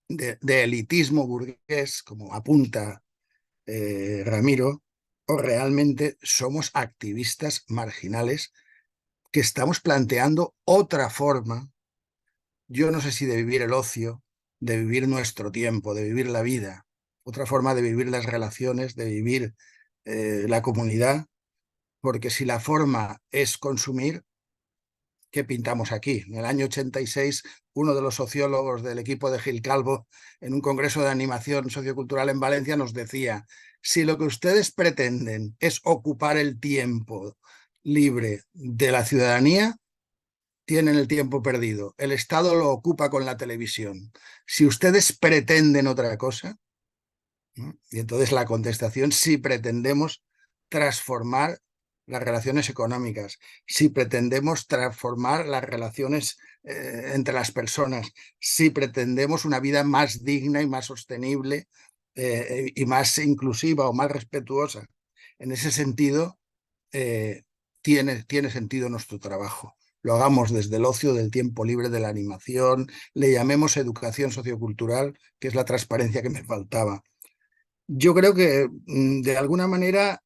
de elitismo burgués, como apunta Ramiro, o realmente somos activistas marginales que estamos planteando otra forma, yo no sé si de vivir el ocio, de vivir nuestro tiempo, de vivir la vida, otra forma de vivir las relaciones, de vivir la comunidad, porque si la forma es consumir, ¿qué pintamos aquí? En el año 86, uno de los sociólogos del equipo de Gil Calvo, en un congreso de animación sociocultural en Valencia, nos decía, si lo que ustedes pretenden es ocupar el tiempo libre de la ciudadanía, tienen el tiempo perdido. El Estado lo ocupa con la televisión. Si ustedes pretenden otra cosa, ¿no? Y entonces la contestación, si pretendemos transformar las relaciones económicas, si pretendemos transformar las relaciones entre las personas, si pretendemos una vida más digna y más sostenible y más inclusiva o más respetuosa. En ese sentido, tiene sentido nuestro trabajo. Lo hagamos desde el ocio, del tiempo libre, de la animación, le llamemos educación sociocultural, que es la transparencia que me faltaba. Yo creo que de alguna manera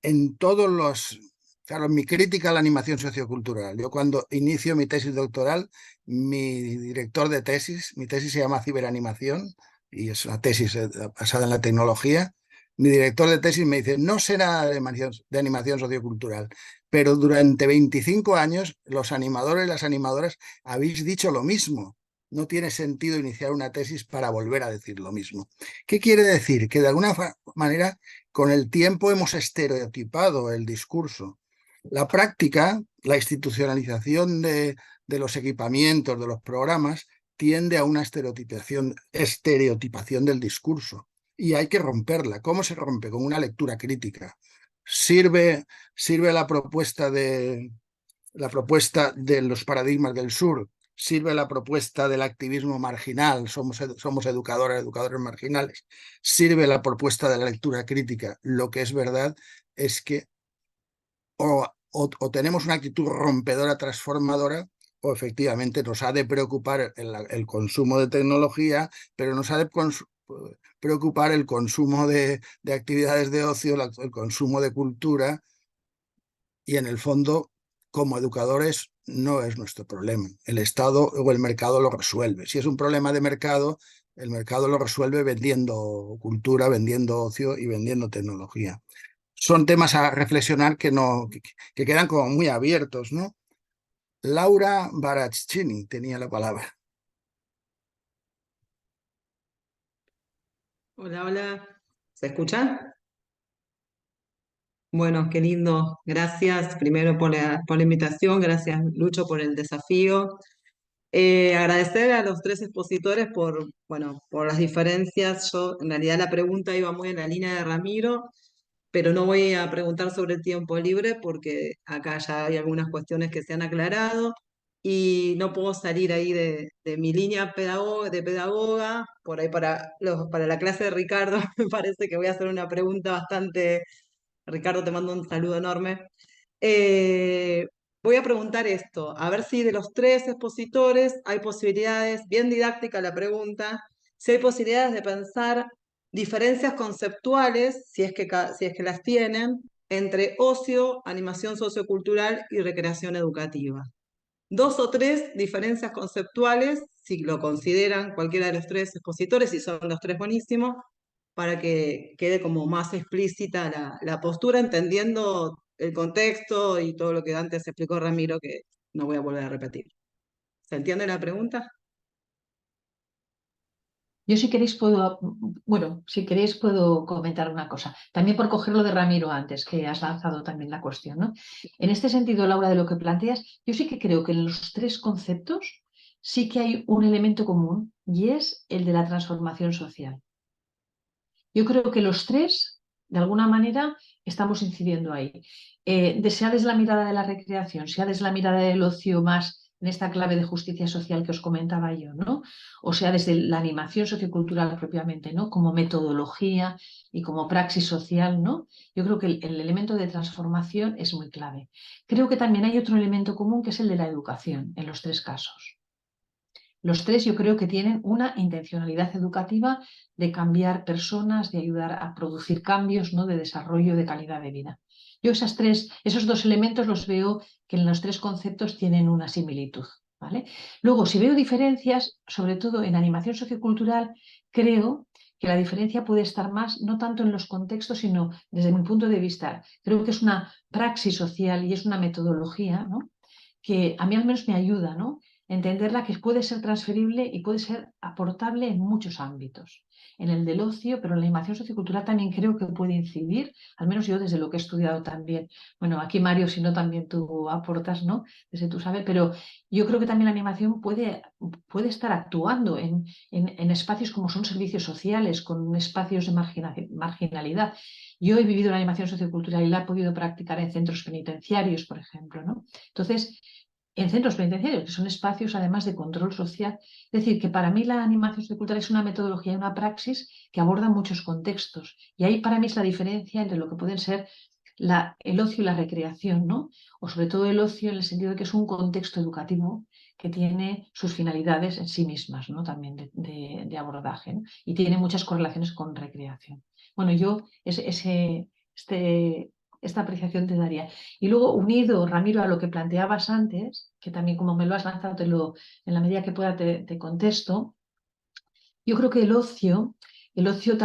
en todos los... Claro, mi crítica a la animación sociocultural. Yo cuando inicio mi tesis doctoral, mi director de tesis, mi tesis se llama Ciberanimación y es una tesis basada en la tecnología. Mi director de tesis me dice, no sé nada de animación sociocultural, pero durante 25 años los animadores y las animadoras habéis dicho lo mismo. No tiene sentido iniciar una tesis para volver a decir lo mismo. ¿Qué quiere decir? Que de alguna manera con el tiempo hemos estereotipado el discurso. La práctica, la institucionalización de los equipamientos, de los programas, tiende a una estereotipación del discurso y hay que romperla. ¿Cómo se rompe? Con una lectura crítica. Sirve la propuesta de los paradigmas del sur, sirve la propuesta del activismo marginal, somos educadores marginales, sirve la propuesta de la lectura crítica. Lo que es verdad es que o tenemos una actitud rompedora, transformadora, o efectivamente nos ha de preocupar el consumo de tecnología, pero nos ha de preocupar el consumo de actividades de ocio, el consumo de cultura, y en el fondo, como educadores, no es nuestro problema. El Estado o el mercado lo resuelve. Si es un problema de mercado, el mercado lo resuelve vendiendo cultura, vendiendo ocio y vendiendo tecnología. Son temas a reflexionar que quedan como muy abiertos, ¿no? Laura Baraccini tenía la palabra. Hola, hola. ¿Se escucha? Bueno, qué lindo. Gracias primero por la invitación. Gracias, Lucho, por el desafío. Agradecer a los tres expositores por las diferencias. Yo, en realidad, la pregunta iba muy en la línea de Ramiro, pero no voy a preguntar sobre el tiempo libre porque acá ya hay algunas cuestiones que se han aclarado y no puedo salir ahí de mi línea de pedagoga. Por ahí para la clase de Ricardo me parece que voy a hacer una pregunta bastante. Ricardo, te mando un saludo enorme. Eh, Voy a preguntar esto, a ver si de los tres expositores hay posibilidades, bien didáctica la pregunta, si hay posibilidades de pensar diferencias conceptuales, si es que las tienen, entre ocio, animación sociocultural y recreación educativa. 2 o 3 diferencias conceptuales, si lo consideran cualquiera de los tres expositores, si son los tres buenísimos, para que quede como más explícita la postura, entendiendo el contexto y todo lo que antes explicó Ramiro, que no voy a volver a repetir. ¿Se entiende la pregunta? Yo si queréis puedo comentar una cosa. También por coger lo de Ramiro antes, que has lanzado también la cuestión, ¿no? En este sentido, Laura, de lo que planteas, yo sí que creo que en los tres conceptos sí que hay un elemento común y es el de la transformación social. Yo creo que los tres, de alguna manera, estamos incidiendo ahí. Sea desde la mirada de la recreación, sea desde la mirada del ocio más en esta clave de justicia social que os comentaba yo, ¿no? O sea, desde la animación sociocultural propiamente, ¿no? Como metodología y como praxis social, ¿no? Yo creo que el elemento de transformación es muy clave. Creo que también hay otro elemento común que es el de la educación en los tres casos. Los tres yo creo que tienen una intencionalidad educativa de cambiar personas, de ayudar a producir cambios, ¿no? De desarrollo de calidad de vida. Yo esos dos elementos los veo que en los tres conceptos tienen una similitud, ¿vale? Luego, si veo diferencias, sobre todo en animación sociocultural, creo que la diferencia puede estar más, no tanto en los contextos, sino desde mi punto de vista. Creo que es una praxis social y es una metodología, ¿no? Que a mí al menos me ayuda, ¿no? Entenderla que puede ser transferible y puede ser aportable en muchos ámbitos. En el del ocio, pero en la animación sociocultural también creo que puede incidir, al menos yo desde lo que he estudiado también. Bueno, aquí Mario, si no, también tú aportas, ¿no? Desde tú sabes, pero yo creo que también la animación puede estar actuando en espacios como son servicios sociales, con espacios de marginalidad. Yo he vivido la animación sociocultural y la he podido practicar en centros penitenciarios, por ejemplo, ¿no? Entonces, en centros penitenciarios, que son espacios además de control social. Es decir, que para mí la animación sociocultural es una metodología, una praxis que aborda muchos contextos. Y ahí para mí es la diferencia entre lo que pueden ser el ocio y la recreación, ¿no? O sobre todo el ocio en el sentido de que es un contexto educativo que tiene sus finalidades en sí mismas, ¿no? También de abordaje, ¿no? Y tiene muchas correlaciones con recreación. Bueno, yo esta apreciación te daría. Y luego, unido, Ramiro, a lo que planteabas antes, que también como me lo has lanzado, en la medida que pueda te contesto, yo creo que el ocio el ocio,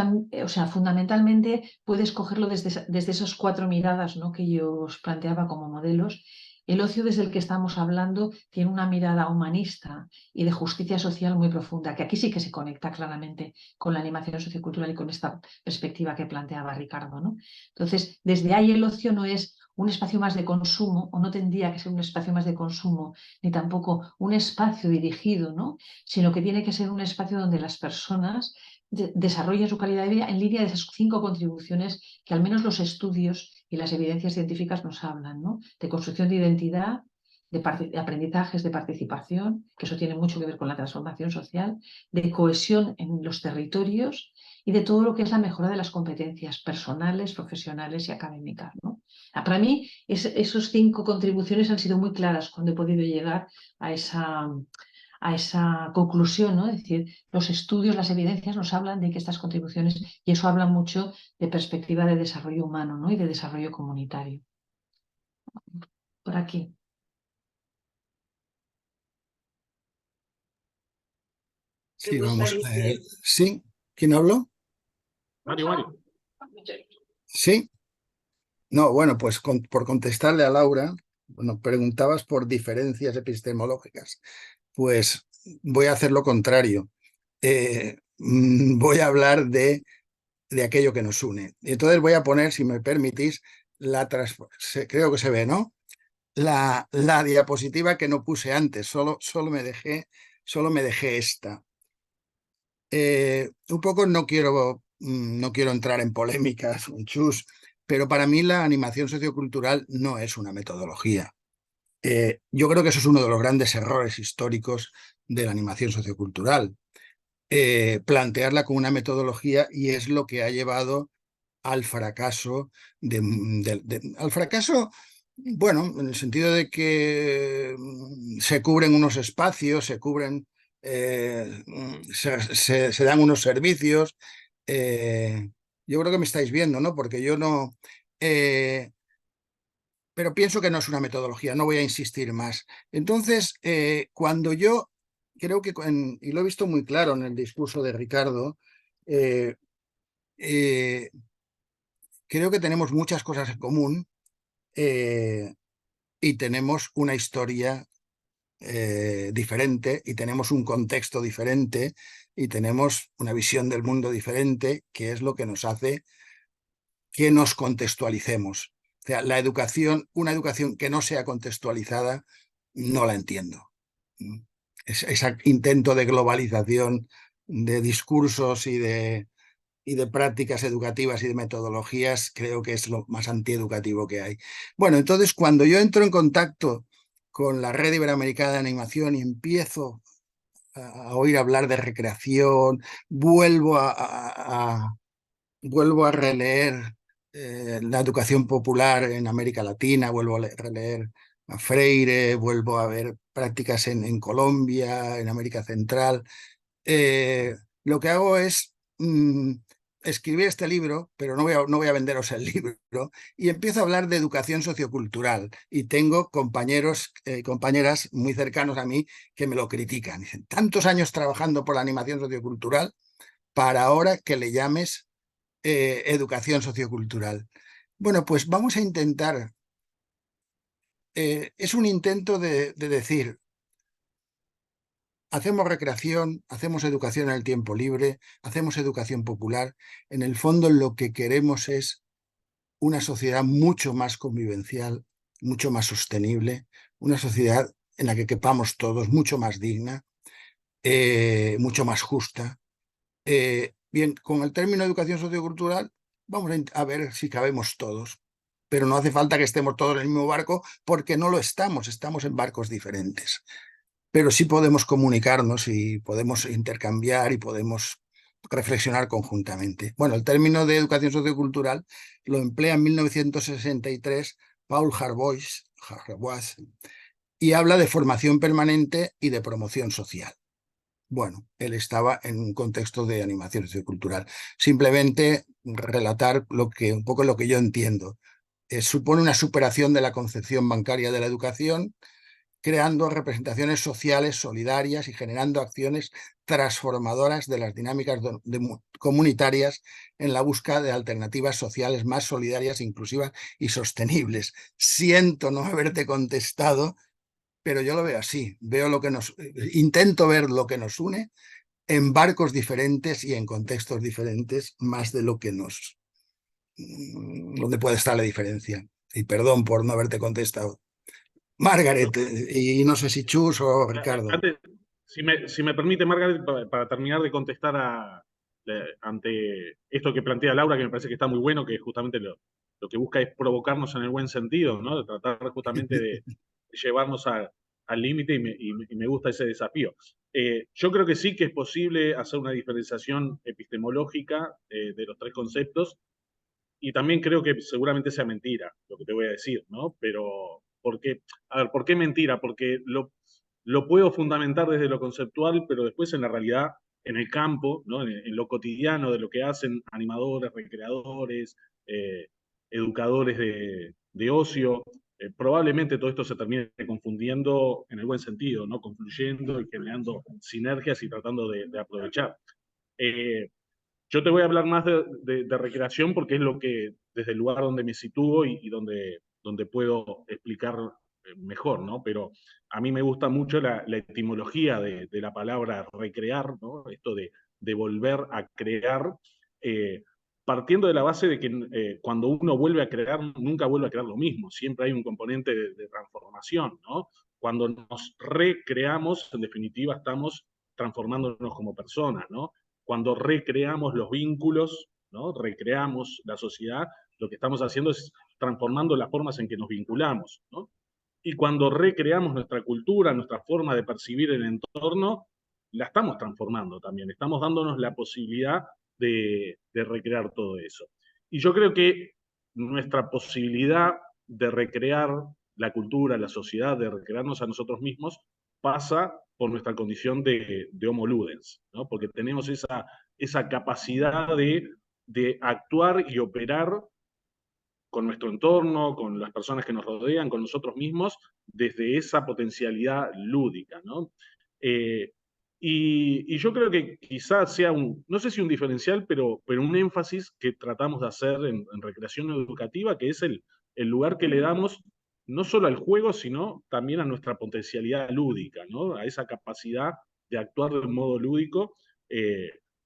o sea, fundamentalmente puedes cogerlo desde esas 4 miradas, ¿no?, que yo os planteaba como modelos. El ocio desde el que estamos hablando tiene una mirada humanista y de justicia social muy profunda, que aquí sí que se conecta claramente con la animación sociocultural y con esta perspectiva que planteaba Ricardo, ¿no? Entonces, desde ahí el ocio no es un espacio más de consumo, o no tendría que ser un espacio más de consumo, ni tampoco un espacio dirigido, ¿no?, sino que tiene que ser un espacio donde las personas desarrollen su calidad de vida en línea de esas 5 contribuciones que al menos los estudios y las evidencias científicas nos hablan, ¿no? De construcción de identidad, de aprendizajes, de participación, que eso tiene mucho que ver con la transformación social, de cohesión en los territorios y de todo lo que es la mejora de las competencias personales, profesionales y académicas, ¿no? Para mí, esos 5 contribuciones han sido muy claras cuando he podido llegar a esa conclusión, ¿no? Es decir, los estudios, las evidencias nos hablan de que estas contribuciones, y eso habla mucho de perspectiva de desarrollo humano, ¿no?, y de desarrollo comunitario. Por aquí. Sí, vamos. ¿Sí? ¿Quién habló? Mario. ¿Sí? No, bueno, pues por contestarle a Laura, bueno, preguntabas por diferencias epistemológicas. Pues voy a hacer lo contrario. Voy a hablar de aquello que nos une. Y entonces voy a poner, si me permitís, creo que se ve, ¿no? La diapositiva que no puse antes, solo me dejé esta. Un poco no quiero entrar en polémicas, chus, pero para mí la animación sociocultural no es una metodología. Yo creo que eso es uno de los grandes errores históricos de la animación sociocultural. Plantearla como una metodología, y es lo que ha llevado al fracaso, al fracaso, bueno, en el sentido de que se cubren unos espacios, se dan unos servicios. Yo creo que me estáis viendo, ¿no? Porque yo no... pero pienso que no es una metodología, no voy a insistir más. Entonces, cuando yo creo que, y lo he visto muy claro en el discurso de Ricardo, creo que tenemos muchas cosas en común, y tenemos una historia diferente, y tenemos un contexto diferente, y tenemos una visión del mundo diferente, que es lo que nos hace que nos contextualicemos. O sea, una educación que no sea contextualizada, no la entiendo. Ese intento de globalización de discursos y de prácticas educativas y de metodologías, creo que es lo más antieducativo que hay. Bueno, entonces cuando yo entro en contacto con la Red Iberoamericana de Animación y empiezo a oír hablar de recreación, vuelvo a releer la educación popular en América Latina, vuelvo a releer a Freire, vuelvo a ver prácticas en Colombia, en América Central. Lo que hago es escribir este libro, pero no voy a venderos el libro, y empiezo a hablar de educación sociocultural, y tengo compañeros y compañeras muy cercanos a mí que me lo critican. Dicen, tantos años trabajando por la animación sociocultural para ahora que le llames educación sociocultural. Bueno, pues vamos a intentar, es un intento de decir, hacemos recreación, hacemos educación en el tiempo libre, hacemos educación popular. En el fondo lo que queremos es una sociedad mucho más convivencial, mucho más sostenible, una sociedad en la que quepamos todos, mucho más digna, mucho más justa. Bien, con el término educación sociocultural vamos a ver si cabemos todos, pero no hace falta que estemos todos en el mismo barco, porque no lo estamos en barcos diferentes. Pero sí podemos comunicarnos y podemos intercambiar y podemos reflexionar conjuntamente. Bueno, el término de educación sociocultural lo emplea en 1963 Paul Harbois, y habla de formación permanente y de promoción social. Bueno, él estaba en un contexto de animación sociocultural. Simplemente relatar un poco lo que yo entiendo. Supone una superación de la concepción bancaria de la educación, creando representaciones sociales solidarias y generando acciones transformadoras de las dinámicas comunitarias en la búsqueda de alternativas sociales más solidarias, inclusivas y sostenibles. Siento no haberte contestado, pero yo lo veo así. Intento ver lo que nos une en barcos diferentes y en contextos diferentes, más de lo que donde puede estar la diferencia. Y perdón por no haberte contestado. Margaret, y no sé si Chus o Ricardo. Antes, si me permite, Margaret, para terminar de contestar ante esto que plantea Laura, que me parece que está muy bueno, que justamente lo que busca es provocarnos en el buen sentido, ¿no? De tratar justamente de llevarnos al límite, y me gusta ese desafío. Yo creo que sí que es posible hacer una diferenciación epistemológica de los tres conceptos, y también creo que seguramente sea mentira lo que te voy a decir, ¿no? Pero, ¿por qué mentira? Porque lo puedo fundamentar desde lo conceptual, pero después en la realidad, en el campo, ¿no? En lo cotidiano de lo que hacen animadores, recreadores, educadores de ocio, probablemente todo esto se termine confundiendo en el buen sentido, ¿no? Confluyendo y generando sinergias y tratando de aprovechar. Yo te voy a hablar más de recreación porque es lo que, desde el lugar donde me sitúo y donde puedo explicar mejor, ¿no? Pero a mí me gusta mucho la etimología de la palabra recrear, ¿no? Esto de volver a crear, partiendo de la base de que cuando uno vuelve a crear, nunca vuelve a crear lo mismo, siempre hay un componente de transformación, ¿no? Cuando nos recreamos, en definitiva, estamos transformándonos como personas, ¿no? Cuando recreamos los vínculos, ¿no? Recreamos la sociedad, lo que estamos haciendo es transformando las formas en que nos vinculamos, ¿no? Y cuando recreamos nuestra cultura, nuestra forma de percibir el entorno, la estamos transformando también, estamos dándonos la posibilidad de recrear todo eso. Y yo creo que nuestra posibilidad de recrear la cultura, la sociedad, de recrearnos a nosotros mismos, pasa por nuestra condición de homo ludens, ¿no? Porque tenemos esa capacidad de actuar y operar con nuestro entorno, con las personas que nos rodean, con nosotros mismos, desde esa potencialidad lúdica, ¿no? Y yo creo que quizás sea no sé si un diferencial, pero un énfasis que tratamos de hacer en recreación educativa, que es el lugar que le damos no solo al juego, sino también a nuestra potencialidad lúdica, ¿no? A esa capacidad de actuar de un modo lúdico.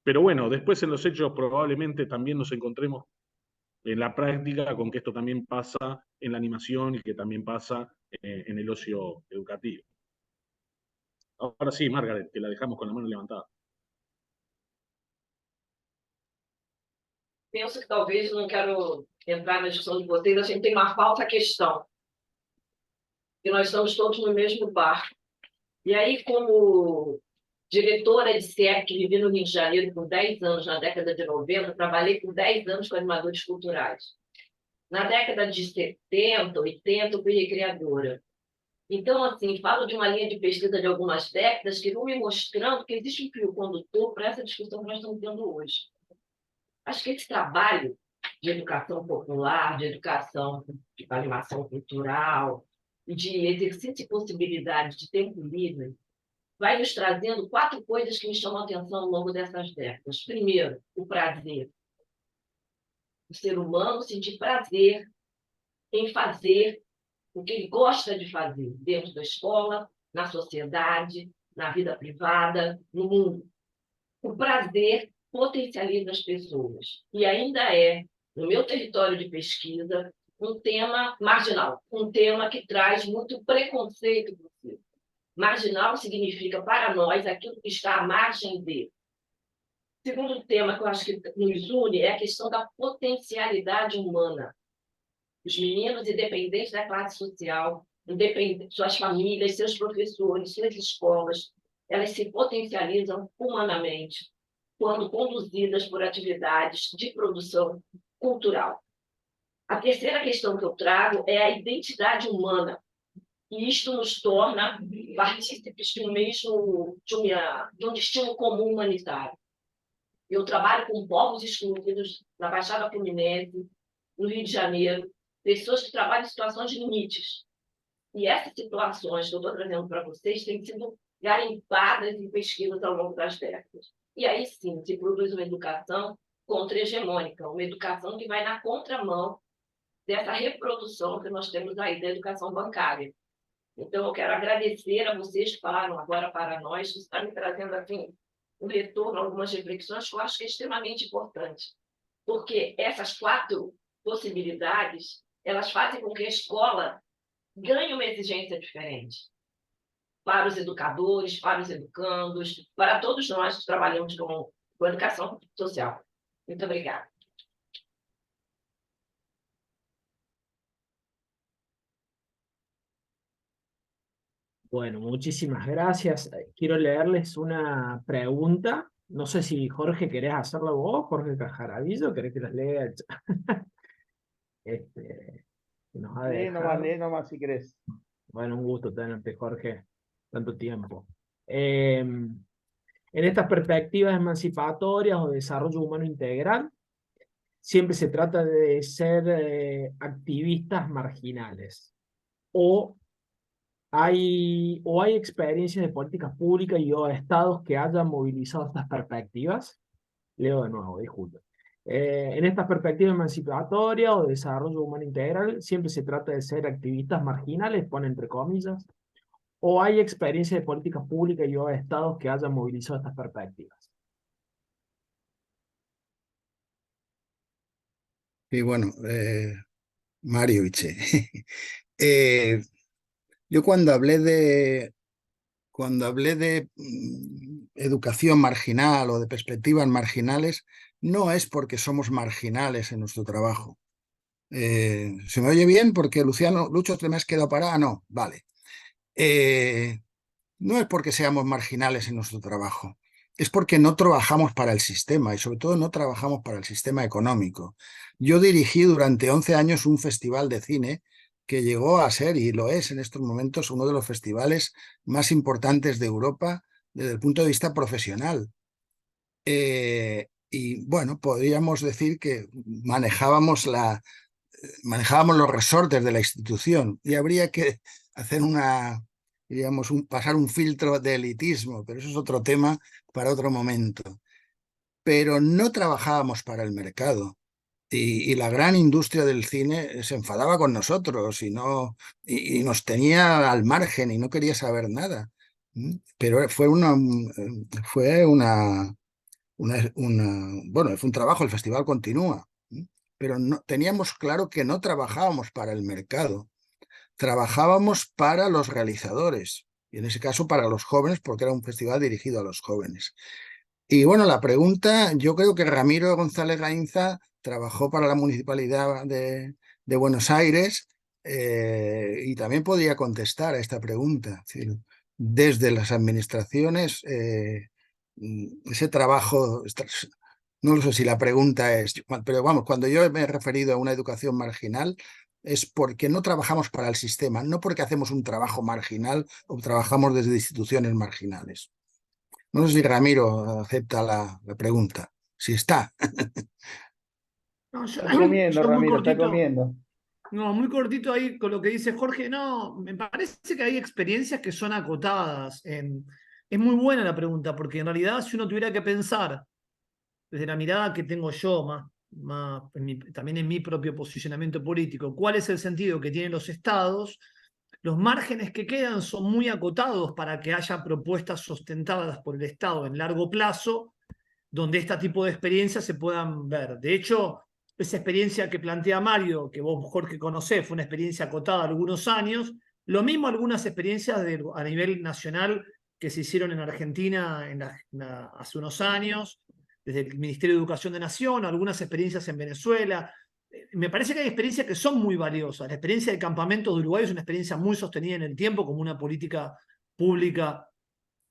Pero bueno, después en los hechos probablemente también nos encontremos en la práctica con que esto también pasa en la animación y que también pasa en el ocio educativo. Ahora sí, Margaret, que la dejamos con la mano levantada. Penso que talvez, não quero entrar na discussão de vocês, a gente tem uma falsa questão. Que nós estamos todos no mesmo barco. E aí, como diretora de CEP, que vivi no Rio de Janeiro por 10 anos, na década de 90, trabalhei por 10 anos com animadores culturais. Na década de 70, 80, eu fui recreadora. Então, assim, falo de uma linha de pesquisa de algumas décadas que vão me mostrando que existe um fio condutor para essa discussão que nós estamos tendo hoje. Acho que esse trabalho de educação popular, de educação de animação cultural, de exercício e possibilidade de tempo livre, vai nos trazendo 4 coisas que me chamam a atenção ao longo dessas décadas. Primeiro, o prazer. O ser humano sentir prazer em fazer o que ele gosta de fazer, dentro da escola, na sociedade, na vida privada, no mundo. O prazer potencializa as pessoas. E ainda é, no meu território de pesquisa, um tema marginal, um tema que traz muito preconceito possível. Marginal significa, para nós, aquilo que está à margem de. Segundo tema que eu acho que nos une é a questão da potencialidade humana. Os meninos, independentes da classe social, independente suas famílias, seus professores, suas escolas, elas se potencializam humanamente quando conduzidas por atividades de produção cultural. A terceira questão que eu trago é a identidade humana. E isto nos torna partícipes de um destino comum humanitário. Eu trabalho com povos excluídos na Baixada Fluminense, no Rio de Janeiro, pessoas que trabalham em situações de limites. E essas situações que eu estou trazendo para vocês têm sido garimpadas em pesquisas ao longo das décadas. E aí sim, se produz uma educação contra-hegemônica, uma educação que vai na contramão dessa reprodução que nós temos aí da educação bancária. Então, eu quero agradecer a vocês que falaram agora para nós, isso está me trazendo, assim, um retorno, algumas reflexões que eu acho que é extremamente importante, porque essas 4 possibilidades, elas fazem com que a escola ganhe uma exigência diferente para os educadores, para os educandos, para todos nós que trabalhamos com educação social. Muito obrigada. Bueno, muchísimas gracias. Quiero leerles una pregunta. No sé si Jorge querés hacerla vos, Jorge Cajaravillo, querés que las lea el que nos ha dejado. Lee nomás si querés. Bueno, un gusto tenerte, Jorge, tanto tiempo. En estas perspectivas emancipatorias o desarrollo humano integral, siempre se trata de ser activistas marginales. O hay experiencias de políticas públicas y o estados que hayan movilizado estas perspectivas. Leo de nuevo, disculpe. En estas perspectivas emancipatorias o desarrollo humano integral, siempre se trata de ser activistas marginales, pone entre comillas, o hay experiencias de políticas públicas y o estados que hayan movilizado estas perspectivas. Y bueno, Mario Iche, yo cuando hablé de educación marginal o de perspectivas marginales, no es porque somos marginales en nuestro trabajo. ¿Se me oye bien? Porque Lucho, ¿te me has quedado parada? No, vale. No es porque seamos marginales en nuestro trabajo, es porque no trabajamos para el sistema y sobre todo no trabajamos para el sistema económico. Yo dirigí durante 11 años un festival de cine que llegó a ser, y lo es en estos momentos, uno de los festivales más importantes de Europa desde el punto de vista profesional. Y bueno, podríamos decir que manejábamos los resortes de la institución y habría que hacer pasar un filtro de elitismo, pero eso es otro tema para otro momento. Pero no trabajábamos para el mercado. Y la gran industria del cine se enfadaba con nosotros y nos tenía al margen y no quería saber nada. Pero fue un trabajo, el festival continúa. Pero teníamos claro que no trabajábamos para el mercado, trabajábamos para los realizadores, y en ese caso para los jóvenes, porque era un festival dirigido a los jóvenes. Y bueno, la pregunta, yo creo que Ramiro González Gainza trabajó para la Municipalidad de Buenos Aires y también podría contestar a esta pregunta. Es decir, desde las administraciones, ese trabajo, no lo sé si la pregunta es, pero vamos, cuando yo me he referido a una educación marginal es porque no trabajamos para el sistema, no porque hacemos un trabajo marginal o trabajamos desde instituciones marginales. No sé si Ramiro acepta la pregunta. Si está. No, Está comiendo, Ramiro, está comiendo. No, muy cortito ahí con lo que dice Jorge. No, me parece que hay experiencias que son acotadas. Es muy buena la pregunta, porque en realidad si uno tuviera que pensar desde la mirada que tengo yo, también en mi propio posicionamiento político, cuál es el sentido que tienen los estados, los márgenes que quedan son muy acotados para que haya propuestas sustentadas por el Estado en largo plazo, donde este tipo de experiencias se puedan ver. De hecho, esa experiencia que plantea Mario, que vos, Jorge, conocés, fue una experiencia acotada algunos años. Lo mismo algunas experiencias a nivel nacional que se hicieron en Argentina hace unos años, desde el Ministerio de Educación de Nación, algunas experiencias en Venezuela. Me parece que hay experiencias que son muy valiosas. La experiencia de campamentos de Uruguay es una experiencia muy sostenida en el tiempo como una política pública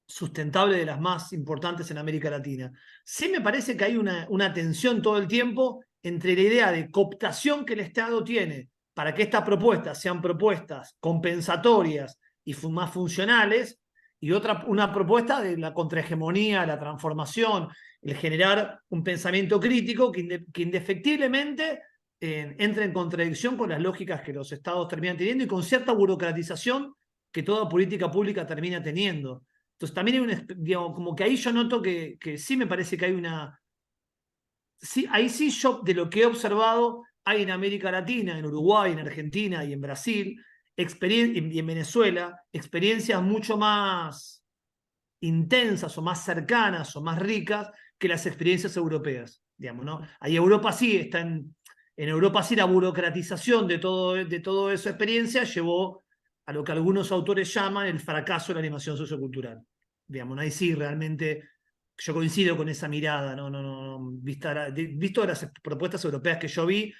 sustentable de las más importantes en América Latina. Sí me parece que hay una tensión todo el tiempo entre la idea de cooptación que el Estado tiene para que estas propuestas sean propuestas compensatorias y más funcionales, y una propuesta de la contrahegemonía, la transformación, el generar un pensamiento crítico que indefectiblemente entra en contradicción con las lógicas que los estados terminan teniendo y con cierta burocratización que toda política pública termina teniendo. Entonces también hay una, digamos, como que ahí yo noto que sí me parece que hay una... Sí, ahí sí yo, de lo que he observado, hay en América Latina, en Uruguay, en Argentina y en Brasil, y en Venezuela, experiencias mucho más intensas o más cercanas o más ricas que las experiencias europeas, digamos, ¿no? Ahí Europa sí está en Europa sí la burocratización de todo esa experiencia llevó a lo que algunos autores llaman el fracaso de la animación sociocultural. Digamos, ¿no? Ahí sí realmente yo coincido con esa mirada, visto las propuestas europeas que yo vi.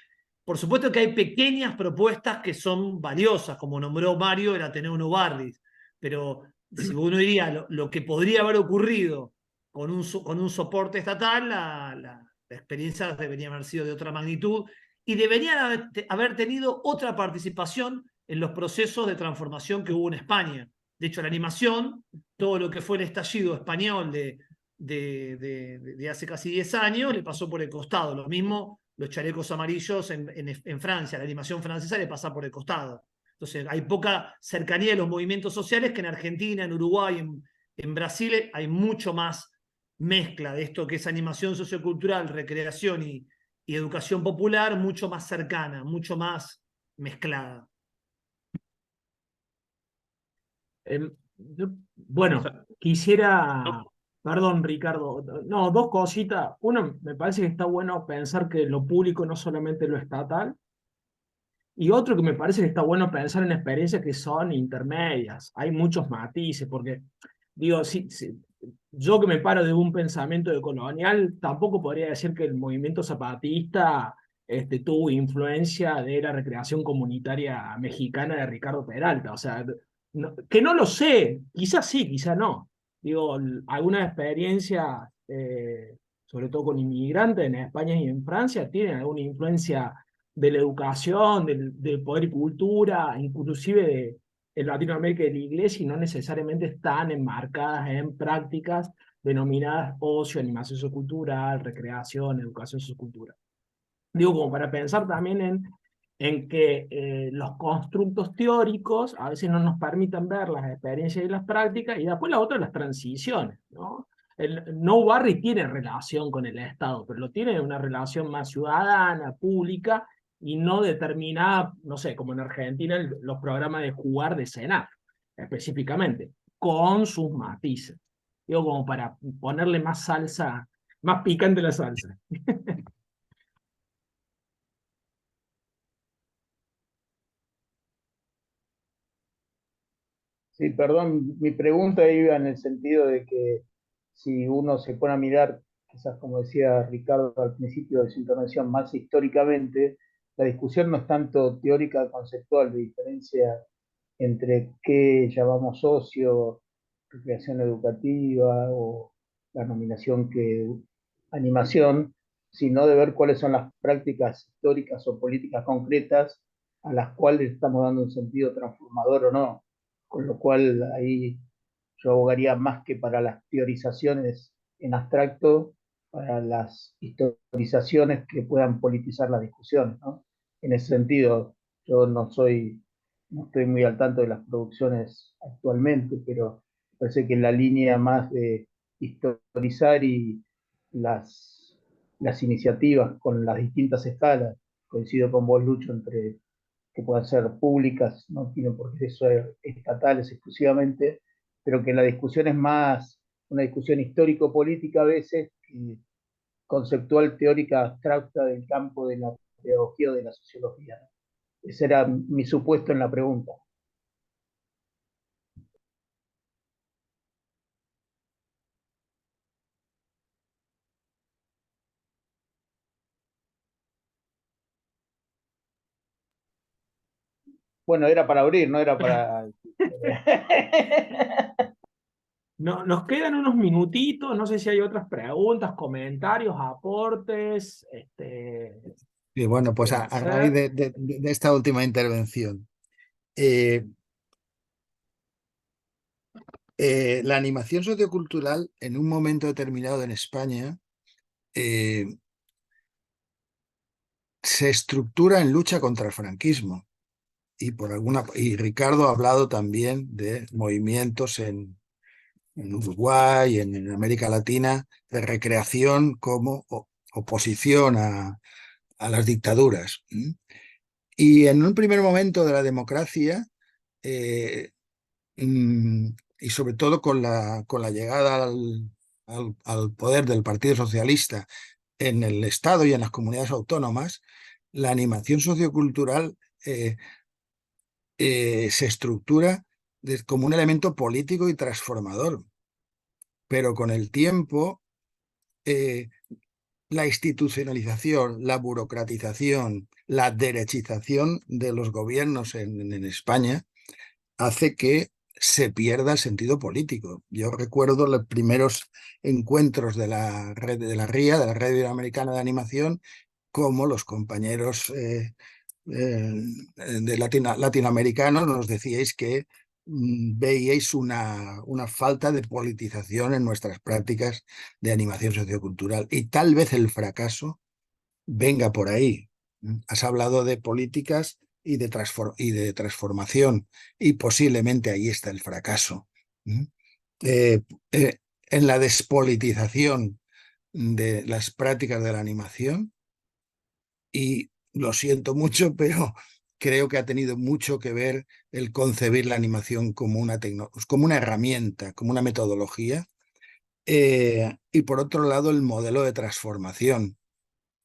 Por supuesto que hay pequeñas propuestas que son valiosas, como nombró Mario el Ateneo Novartis, pero si uno diría lo que podría haber ocurrido con un soporte estatal, la experiencia debería haber sido de otra magnitud y deberían haber tenido otra participación en los procesos de transformación que hubo en España. De hecho, la animación, todo lo que fue el estallido español de hace casi 10 años, le pasó por el costado. Lo mismo los chalecos amarillos en Francia, la animación francesa le pasa por el costado. Entonces, hay poca cercanía de los movimientos sociales que en Argentina, en Uruguay, en Brasil hay mucho más mezcla de esto que es animación sociocultural, recreación y educación popular, mucho más cercana, mucho más mezclada. Bueno, quisiera, perdón Ricardo, no, dos cositas. Uno, me parece que está bueno pensar que lo público no solamente lo estatal, y otro que me parece que está bueno pensar en experiencias que son intermedias. Hay muchos matices, porque digo, yo que me paro de un pensamiento decolonial, tampoco podría decir que el movimiento zapatista tuvo influencia de la recreación comunitaria mexicana de Ricardo Peralta. O sea, que no lo sé, quizás sí, quizás no. Digo, algunas experiencias, sobre todo con inmigrantes en España y en Francia, tienen alguna influencia de la educación, del poder y cultura, inclusive en Latinoamérica y de la iglesia, y no necesariamente están enmarcadas en prácticas denominadas ocio, animación sociocultural, recreación, educación sociocultural. Digo, como para pensar también en que los constructos teóricos a veces no nos permiten ver las experiencias y las prácticas, y después la otra, las transiciones, ¿no? El No Barry tiene relación con el Estado, pero lo tiene una relación más ciudadana, pública, y no determinada, no sé, como en Argentina, los programas de jugar de cenar, específicamente, con sus matices. Digo, como para ponerle más salsa, más picante la salsa. Sí, perdón, mi pregunta iba en el sentido de que si uno se pone a mirar, quizás como decía Ricardo al principio de su intervención, más históricamente, la discusión no es tanto teórica conceptual, de diferencia entre qué llamamos ocio, recreación educativa o la nominación que animación, sino de ver cuáles son las prácticas históricas o políticas concretas a las cuales estamos dando un sentido transformador o no. Con lo cual ahí yo abogaría más que para las teorizaciones en abstracto, para las historizaciones que puedan politizar las discusiones, ¿no? En ese sentido, yo no estoy muy al tanto de las producciones actualmente, pero parece que en la línea más de historizar y las iniciativas con las distintas escalas, coincido con vos, Lucho, entre que puedan ser públicas, no tienen por qué ser estatales exclusivamente, pero que la discusión es más una discusión histórico-política a veces, conceptual, teórica, abstracta del campo de la pedagogía o de la sociología. Ese era mi supuesto en la pregunta. Bueno, era para abrir, no era para... No, nos quedan unos minutitos, no sé si hay otras preguntas, comentarios, aportes. Y bueno, pues a raíz de esta última intervención, la animación sociocultural en un momento determinado en España se estructura en lucha contra el franquismo. Y Ricardo ha hablado también de movimientos en Uruguay, en América Latina, de recreación como oposición a las dictaduras. Y en un primer momento de la democracia, y sobre todo con la llegada al poder del Partido Socialista en el Estado y en las comunidades autónomas, la animación sociocultural se estructura como un elemento político y transformador. Pero con el tiempo, la institucionalización, la burocratización, la derechización de los gobiernos en España hace que se pierda el sentido político. Yo recuerdo los primeros encuentros de la red de la RIA, de la Red Iberoamericana de Animación, como los compañeros de latinoamericanos nos decíais que veíais una falta de politización en nuestras prácticas de animación sociocultural. Y tal vez el fracaso venga por ahí. Has hablado de políticas y de transformación, y posiblemente ahí está el fracaso. En la despolitización de las prácticas de la animación, y lo siento mucho, pero creo que ha tenido mucho que ver el concebir la animación como una herramienta, como una metodología, y por otro lado el modelo de transformación.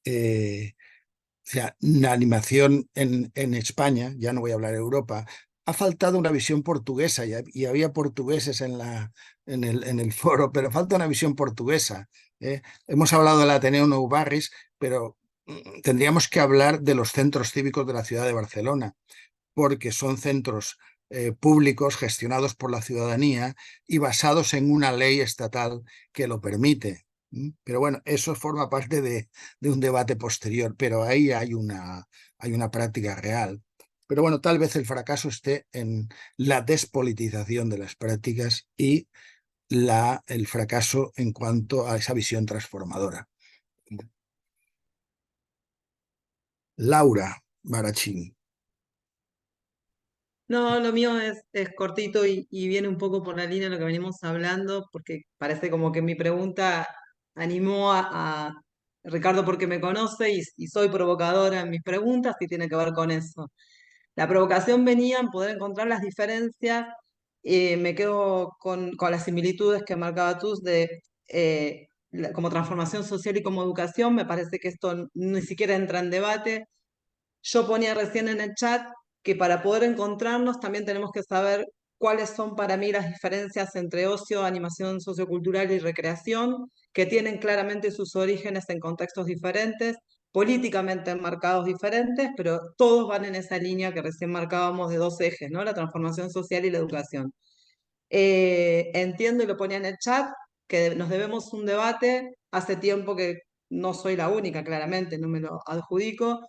O sea, la animación en España, ya no voy a hablar de Europa, ha faltado una visión portuguesa, y había portugueses en el foro, pero falta una visión portuguesa. Hemos hablado del Ateneo Nou Barris, pero tendríamos que hablar de los centros cívicos de la ciudad de Barcelona, porque son centros públicos gestionados por la ciudadanía y basados en una ley estatal que lo permite. Pero bueno, eso forma parte de un debate posterior, pero ahí hay una práctica real. Pero bueno, tal vez el fracaso esté en la despolitización de las prácticas y el fracaso en cuanto a esa visión transformadora. Laura Barachín. No, lo mío es cortito y viene un poco por la línea de lo que venimos hablando, porque parece como que mi pregunta animó a Ricardo porque me conoce y soy provocadora en mis preguntas y tiene que ver con eso. La provocación venía en poder encontrar las diferencias, me quedo con las similitudes que marcaba tú como transformación social y como educación, me parece que esto ni siquiera entra en debate. Yo ponía recién en el chat que para poder encontrarnos también tenemos que saber cuáles son para mí las diferencias entre ocio, animación sociocultural y recreación, que tienen claramente sus orígenes en contextos diferentes, políticamente enmarcados diferentes, pero todos van en esa línea que recién marcábamos de dos ejes, ¿no? La transformación social y la educación. Entiendo y lo ponía en el chat que nos debemos un debate. Hace tiempo que no soy la única, claramente, no me lo adjudico,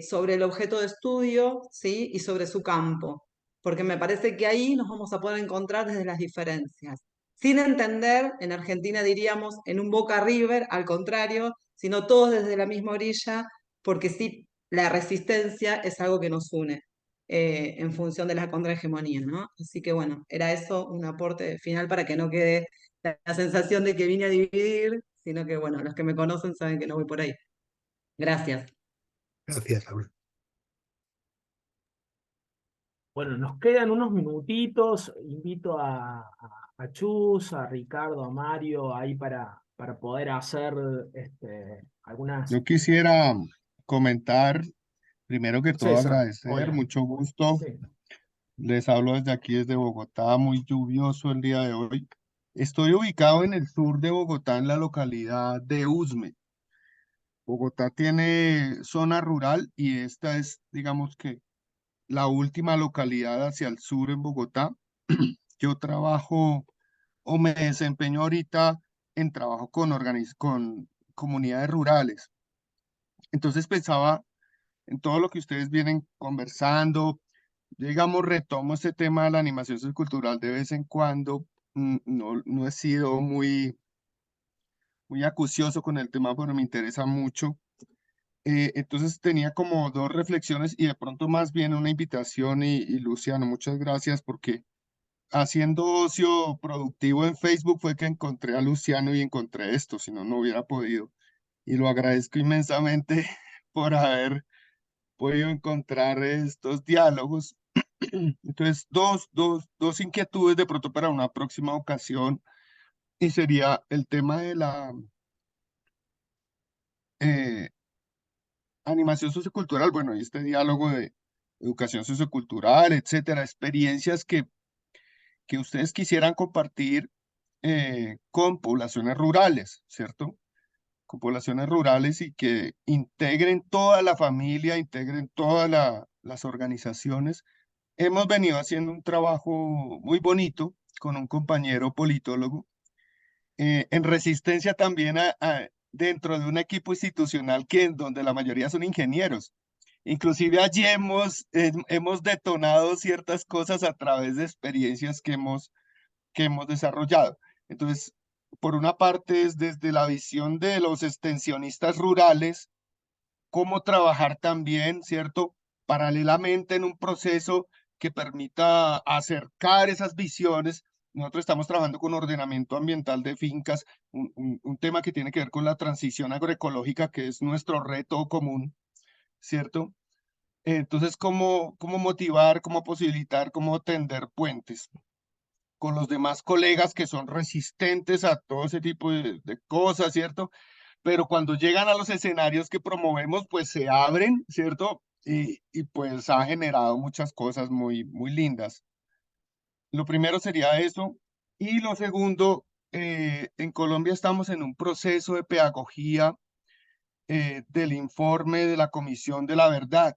sobre el objeto de estudio, ¿sí? Y sobre su campo, porque me parece que ahí nos vamos a poder encontrar desde las diferencias. Sin entender, en Argentina diríamos, en un Boca River, al contrario, sino todos desde la misma orilla, porque sí, la resistencia es algo que nos une en función de la contrahegemonía, ¿no? Así que bueno, era eso un aporte final para que no quede la sensación de que vine a dividir, sino que bueno, los que me conocen saben que no voy por ahí. Gracias. Gracias, Laura. Bueno, nos quedan unos minutitos. Invito a Chus, a Ricardo, a Mario, ahí para poder hacer algunas... Yo quisiera comentar, primero que todo César, agradecer, hola. mucho gusto. Sí. Les hablo desde aquí, desde Bogotá, muy lluvioso el día de hoy. Estoy ubicado en el sur de Bogotá, en la localidad de Usme. Bogotá tiene zona rural y esta es, digamos que, la última localidad hacia el sur en Bogotá. Yo trabajo o me desempeño ahorita en trabajo con comunidades rurales. Entonces pensaba en todo lo que ustedes vienen conversando. Yo, digamos, retomo este tema de la animación sociocultural de vez en cuando. No he sido muy acucioso con el tema, pero me interesa mucho. Entonces tenía como dos reflexiones y de pronto más bien una invitación y Luciano, muchas gracias porque haciendo ocio productivo en Facebook fue que encontré a Luciano y encontré esto, si no, no hubiera podido. Y lo agradezco inmensamente por haber podido encontrar estos diálogos. Entonces, dos inquietudes de pronto para una próxima ocasión y sería el tema de la eh, animación sociocultural, bueno, y este diálogo de educación sociocultural, etcétera, experiencias que ustedes quisieran compartir con poblaciones rurales, ¿cierto? Con poblaciones rurales y que integren toda la familia, integren todas las organizaciones. Hemos venido haciendo un trabajo muy bonito con un compañero politólogo en resistencia también dentro de un equipo institucional donde la mayoría son ingenieros. Inclusive allí hemos detonado ciertas cosas a través de experiencias que hemos desarrollado. Entonces, por una parte es desde la visión de los extensionistas rurales, cómo trabajar también, ¿cierto? Paralelamente en un proceso que permita acercar esas visiones. Nosotros estamos trabajando con ordenamiento ambiental de fincas, un tema que tiene que ver con la transición agroecológica, que es nuestro reto común, ¿cierto? Entonces, cómo motivar, cómo posibilitar, cómo tender puentes con los demás colegas que son resistentes a todo ese tipo de cosas, ¿cierto? Pero cuando llegan a los escenarios que promovemos, pues se abren, ¿cierto? Y pues ha generado muchas cosas muy lindas. Lo primero sería eso. Y lo segundo, en Colombia estamos en un proceso de pedagogía del informe de la Comisión de la Verdad.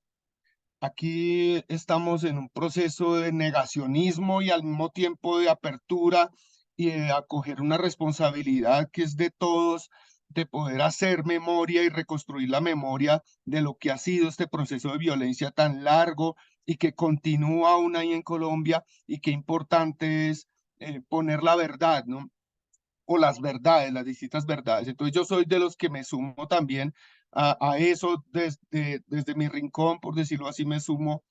Aquí estamos en un proceso de negacionismo y al mismo tiempo de apertura y de acoger una responsabilidad que es de todos, de poder hacer memoria y reconstruir la memoria de lo que ha sido este proceso de violencia tan largo y que continúa aún ahí en Colombia y qué importante es poner la verdad, ¿no? O las verdades, las distintas verdades. Entonces yo soy de los que me sumo también a eso desde mi rincón, por decirlo así, me sumo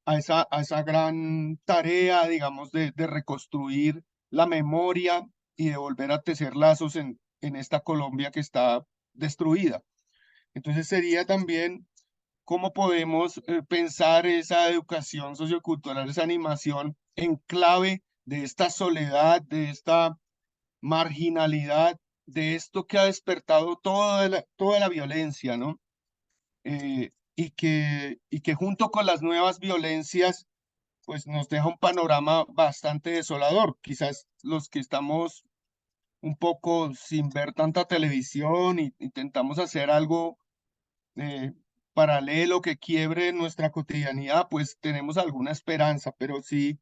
a esa gran tarea, digamos, de reconstruir la memoria y de volver a tecer lazos en esta Colombia que está destruida. Entonces sería también cómo podemos pensar esa educación sociocultural, esa animación en clave de esta soledad, de esta marginalidad, de esto que ha despertado toda la violencia, ¿no? Y que junto con las nuevas violencias, pues nos deja un panorama bastante desolador. Quizás los que estamos un poco sin ver tanta televisión y intentamos hacer algo eh, paralelo que quiebre nuestra cotidianidad, pues tenemos alguna esperanza, pero sí,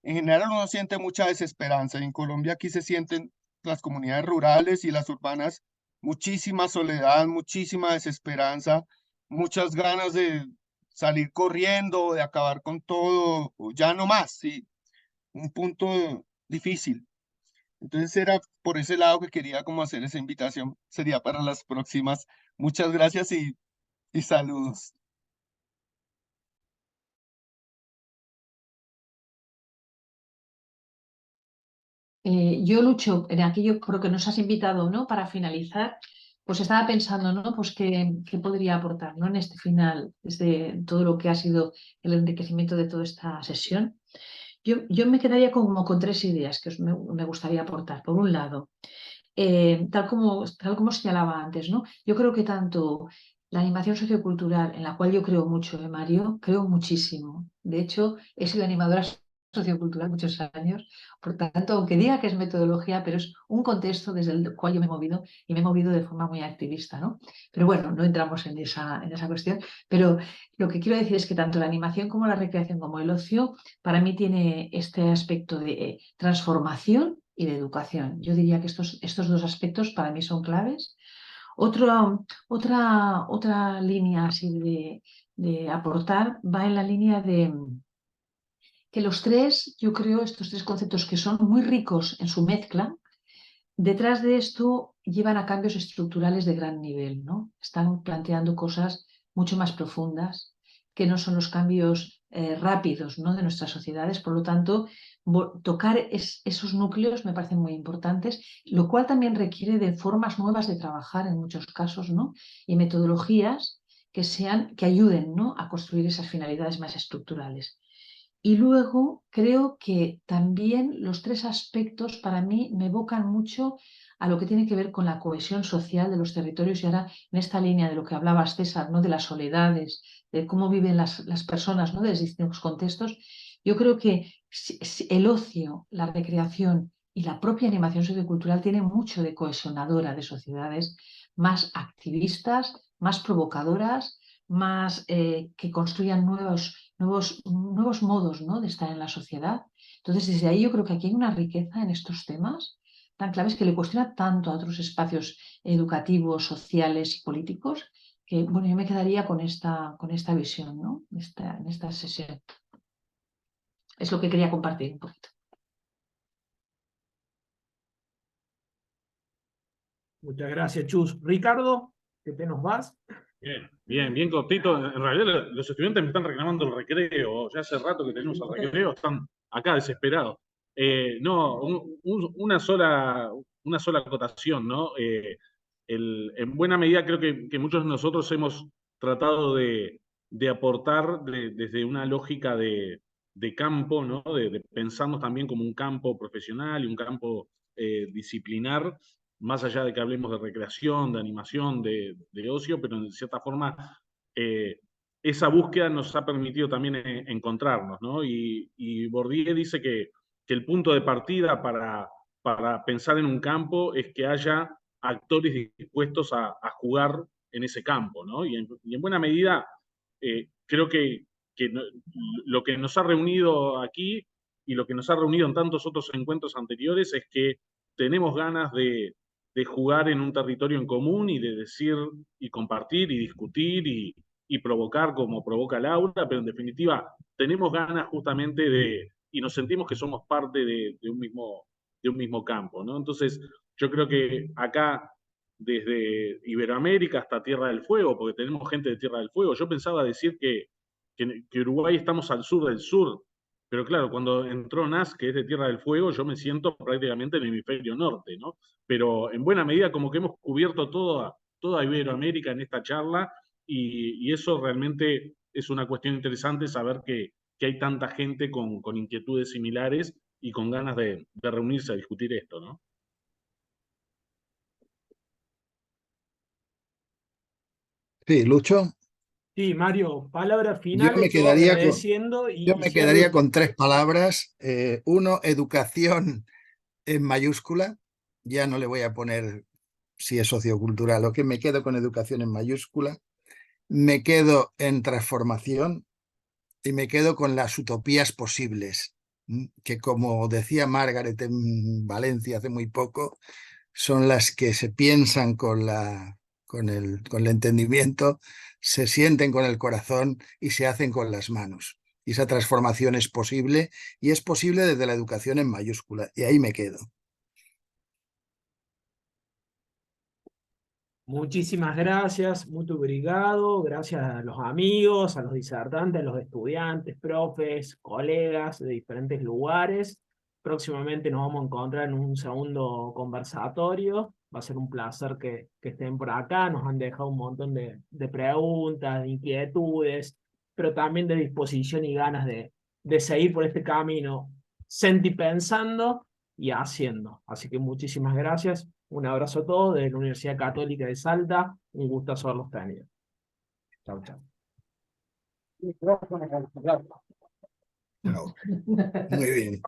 en general uno siente mucha desesperanza. En Colombia aquí se sienten las comunidades rurales y las urbanas muchísima soledad, muchísima desesperanza, muchas ganas de salir corriendo, de acabar con todo, o ya no más, sí, un punto difícil. Entonces era por ese lado que quería como hacer esa invitación, sería para las próximas. Muchas gracias y saludos. Yo, Lucho, en aquello creo que nos has invitado, ¿no? Para finalizar, pues estaba pensando, ¿no? Pues qué podría aportar, ¿no? En este final, desde todo lo que ha sido el enriquecimiento de toda esta sesión. Yo me quedaría como con tres ideas que me gustaría aportar. Por un lado, tal como señalaba antes, ¿no? Yo creo que tanto la animación sociocultural, en la cual yo creo mucho, Mario, creo muchísimo. De hecho, he sido animadora sociocultural muchos años, por tanto, aunque diga que es metodología, pero es un contexto desde el cual yo me he movido y me he movido de forma muy activista, ¿no? Pero bueno, no entramos en esa cuestión, pero lo que quiero decir es que tanto la animación como la recreación como el ocio, para mí tiene este aspecto de transformación y de educación. Yo diría que estos dos aspectos para mí son claves. Otra línea así de aportar va en la línea de que los tres, yo creo, estos tres conceptos que son muy ricos en su mezcla, detrás de esto llevan a cambios estructurales de gran nivel, ¿no? Están planteando cosas mucho más profundas, que no son los cambios rápidos, ¿no?, de nuestras sociedades. Por lo tanto, tocar esos núcleos me parecen muy importantes, lo cual también requiere de formas nuevas de trabajar en muchos casos, ¿no?, y metodologías que ayuden, ¿no?, a construir esas finalidades más estructurales. Y luego creo que también los tres aspectos para mí me evocan mucho a lo que tiene que ver con la cohesión social de los territorios, y ahora en esta línea de lo que hablabas, César, ¿no?, de las soledades, de cómo viven las personas, ¿no?, desde distintos contextos. Yo creo que el ocio, la recreación y la propia animación sociocultural tienen mucho de cohesionadora de sociedades más activistas, más provocadoras, más que construyan nuevos modos, ¿no?, de estar en la sociedad. Entonces, desde ahí yo creo que aquí hay una riqueza en estos temas tan claves que le cuestiona tanto a otros espacios educativos, sociales y políticos, que bueno, yo me quedaría con esta visión, ¿no?, en esta sesión. Es lo que quería compartir un poquito. Muchas gracias, Chus. Ricardo, ¿qué te nos vas? Bien cortito. En realidad los estudiantes me están reclamando el recreo. Ya hace rato que tenemos el recreo, están acá desesperados. No, una sola acotación, ¿no? En buena medida creo que muchos de nosotros hemos tratado de aportar desde una lógica de campo, ¿no? De pensarnos también como un campo profesional y un campo disciplinar, más allá de que hablemos de recreación, de animación, de ocio, pero en cierta forma esa búsqueda nos ha permitido también encontrarnos, ¿no? Y Bourdieu dice que el punto de partida para pensar en un campo es que haya actores dispuestos a jugar en ese campo, ¿no? Y en buena medida creo que lo que nos ha reunido aquí y lo que nos ha reunido en tantos otros encuentros anteriores es que tenemos ganas de jugar en un territorio en común y de decir y compartir y discutir y provocar como provoca Laura, pero en definitiva tenemos ganas justamente y nos sentimos que somos parte de un mismo campo, ¿no? Entonces yo creo que acá, desde Iberoamérica hasta Tierra del Fuego, porque tenemos gente de Tierra del Fuego, yo pensaba decir que Uruguay estamos al sur del sur, pero claro, cuando entró NAS, que es de Tierra del Fuego, yo me siento prácticamente en el hemisferio norte, ¿no? Pero en buena medida como que hemos cubierto toda Iberoamérica en esta charla y eso realmente es una cuestión interesante, saber que hay tanta gente con inquietudes similares y con ganas de reunirse a discutir esto, ¿no? Sí, Lucho. Sí, Mario, palabras Yo finales, me yo quedaría agradeciendo y quedaría cierro. con tres palabras. Uno, educación en mayúscula. Ya no le voy a poner si es sociocultural o qué, me quedo con educación en mayúscula. Me quedo en transformación y me quedo con las utopías posibles, que como decía Margaret en Valencia hace muy poco, son las que se piensan con el entendimiento, se sienten con el corazón y se hacen con las manos. Y esa transformación es posible y es posible desde la educación en mayúscula. Y ahí me quedo. Muchísimas gracias, muy obrigado, gracias a los amigos, a los disertantes, a los estudiantes, profes, colegas de diferentes lugares. Próximamente nos vamos a encontrar en un segundo conversatorio. Va a ser un placer que estén por acá. Nos han dejado un montón de preguntas, de inquietudes, pero también de disposición y ganas de seguir por este camino, pensando y haciendo. Así que muchísimas gracias. Un abrazo a todos desde la Universidad Católica de Salta. Un gusto haberlos tenido. Chao, chao. Chao. Muy bien.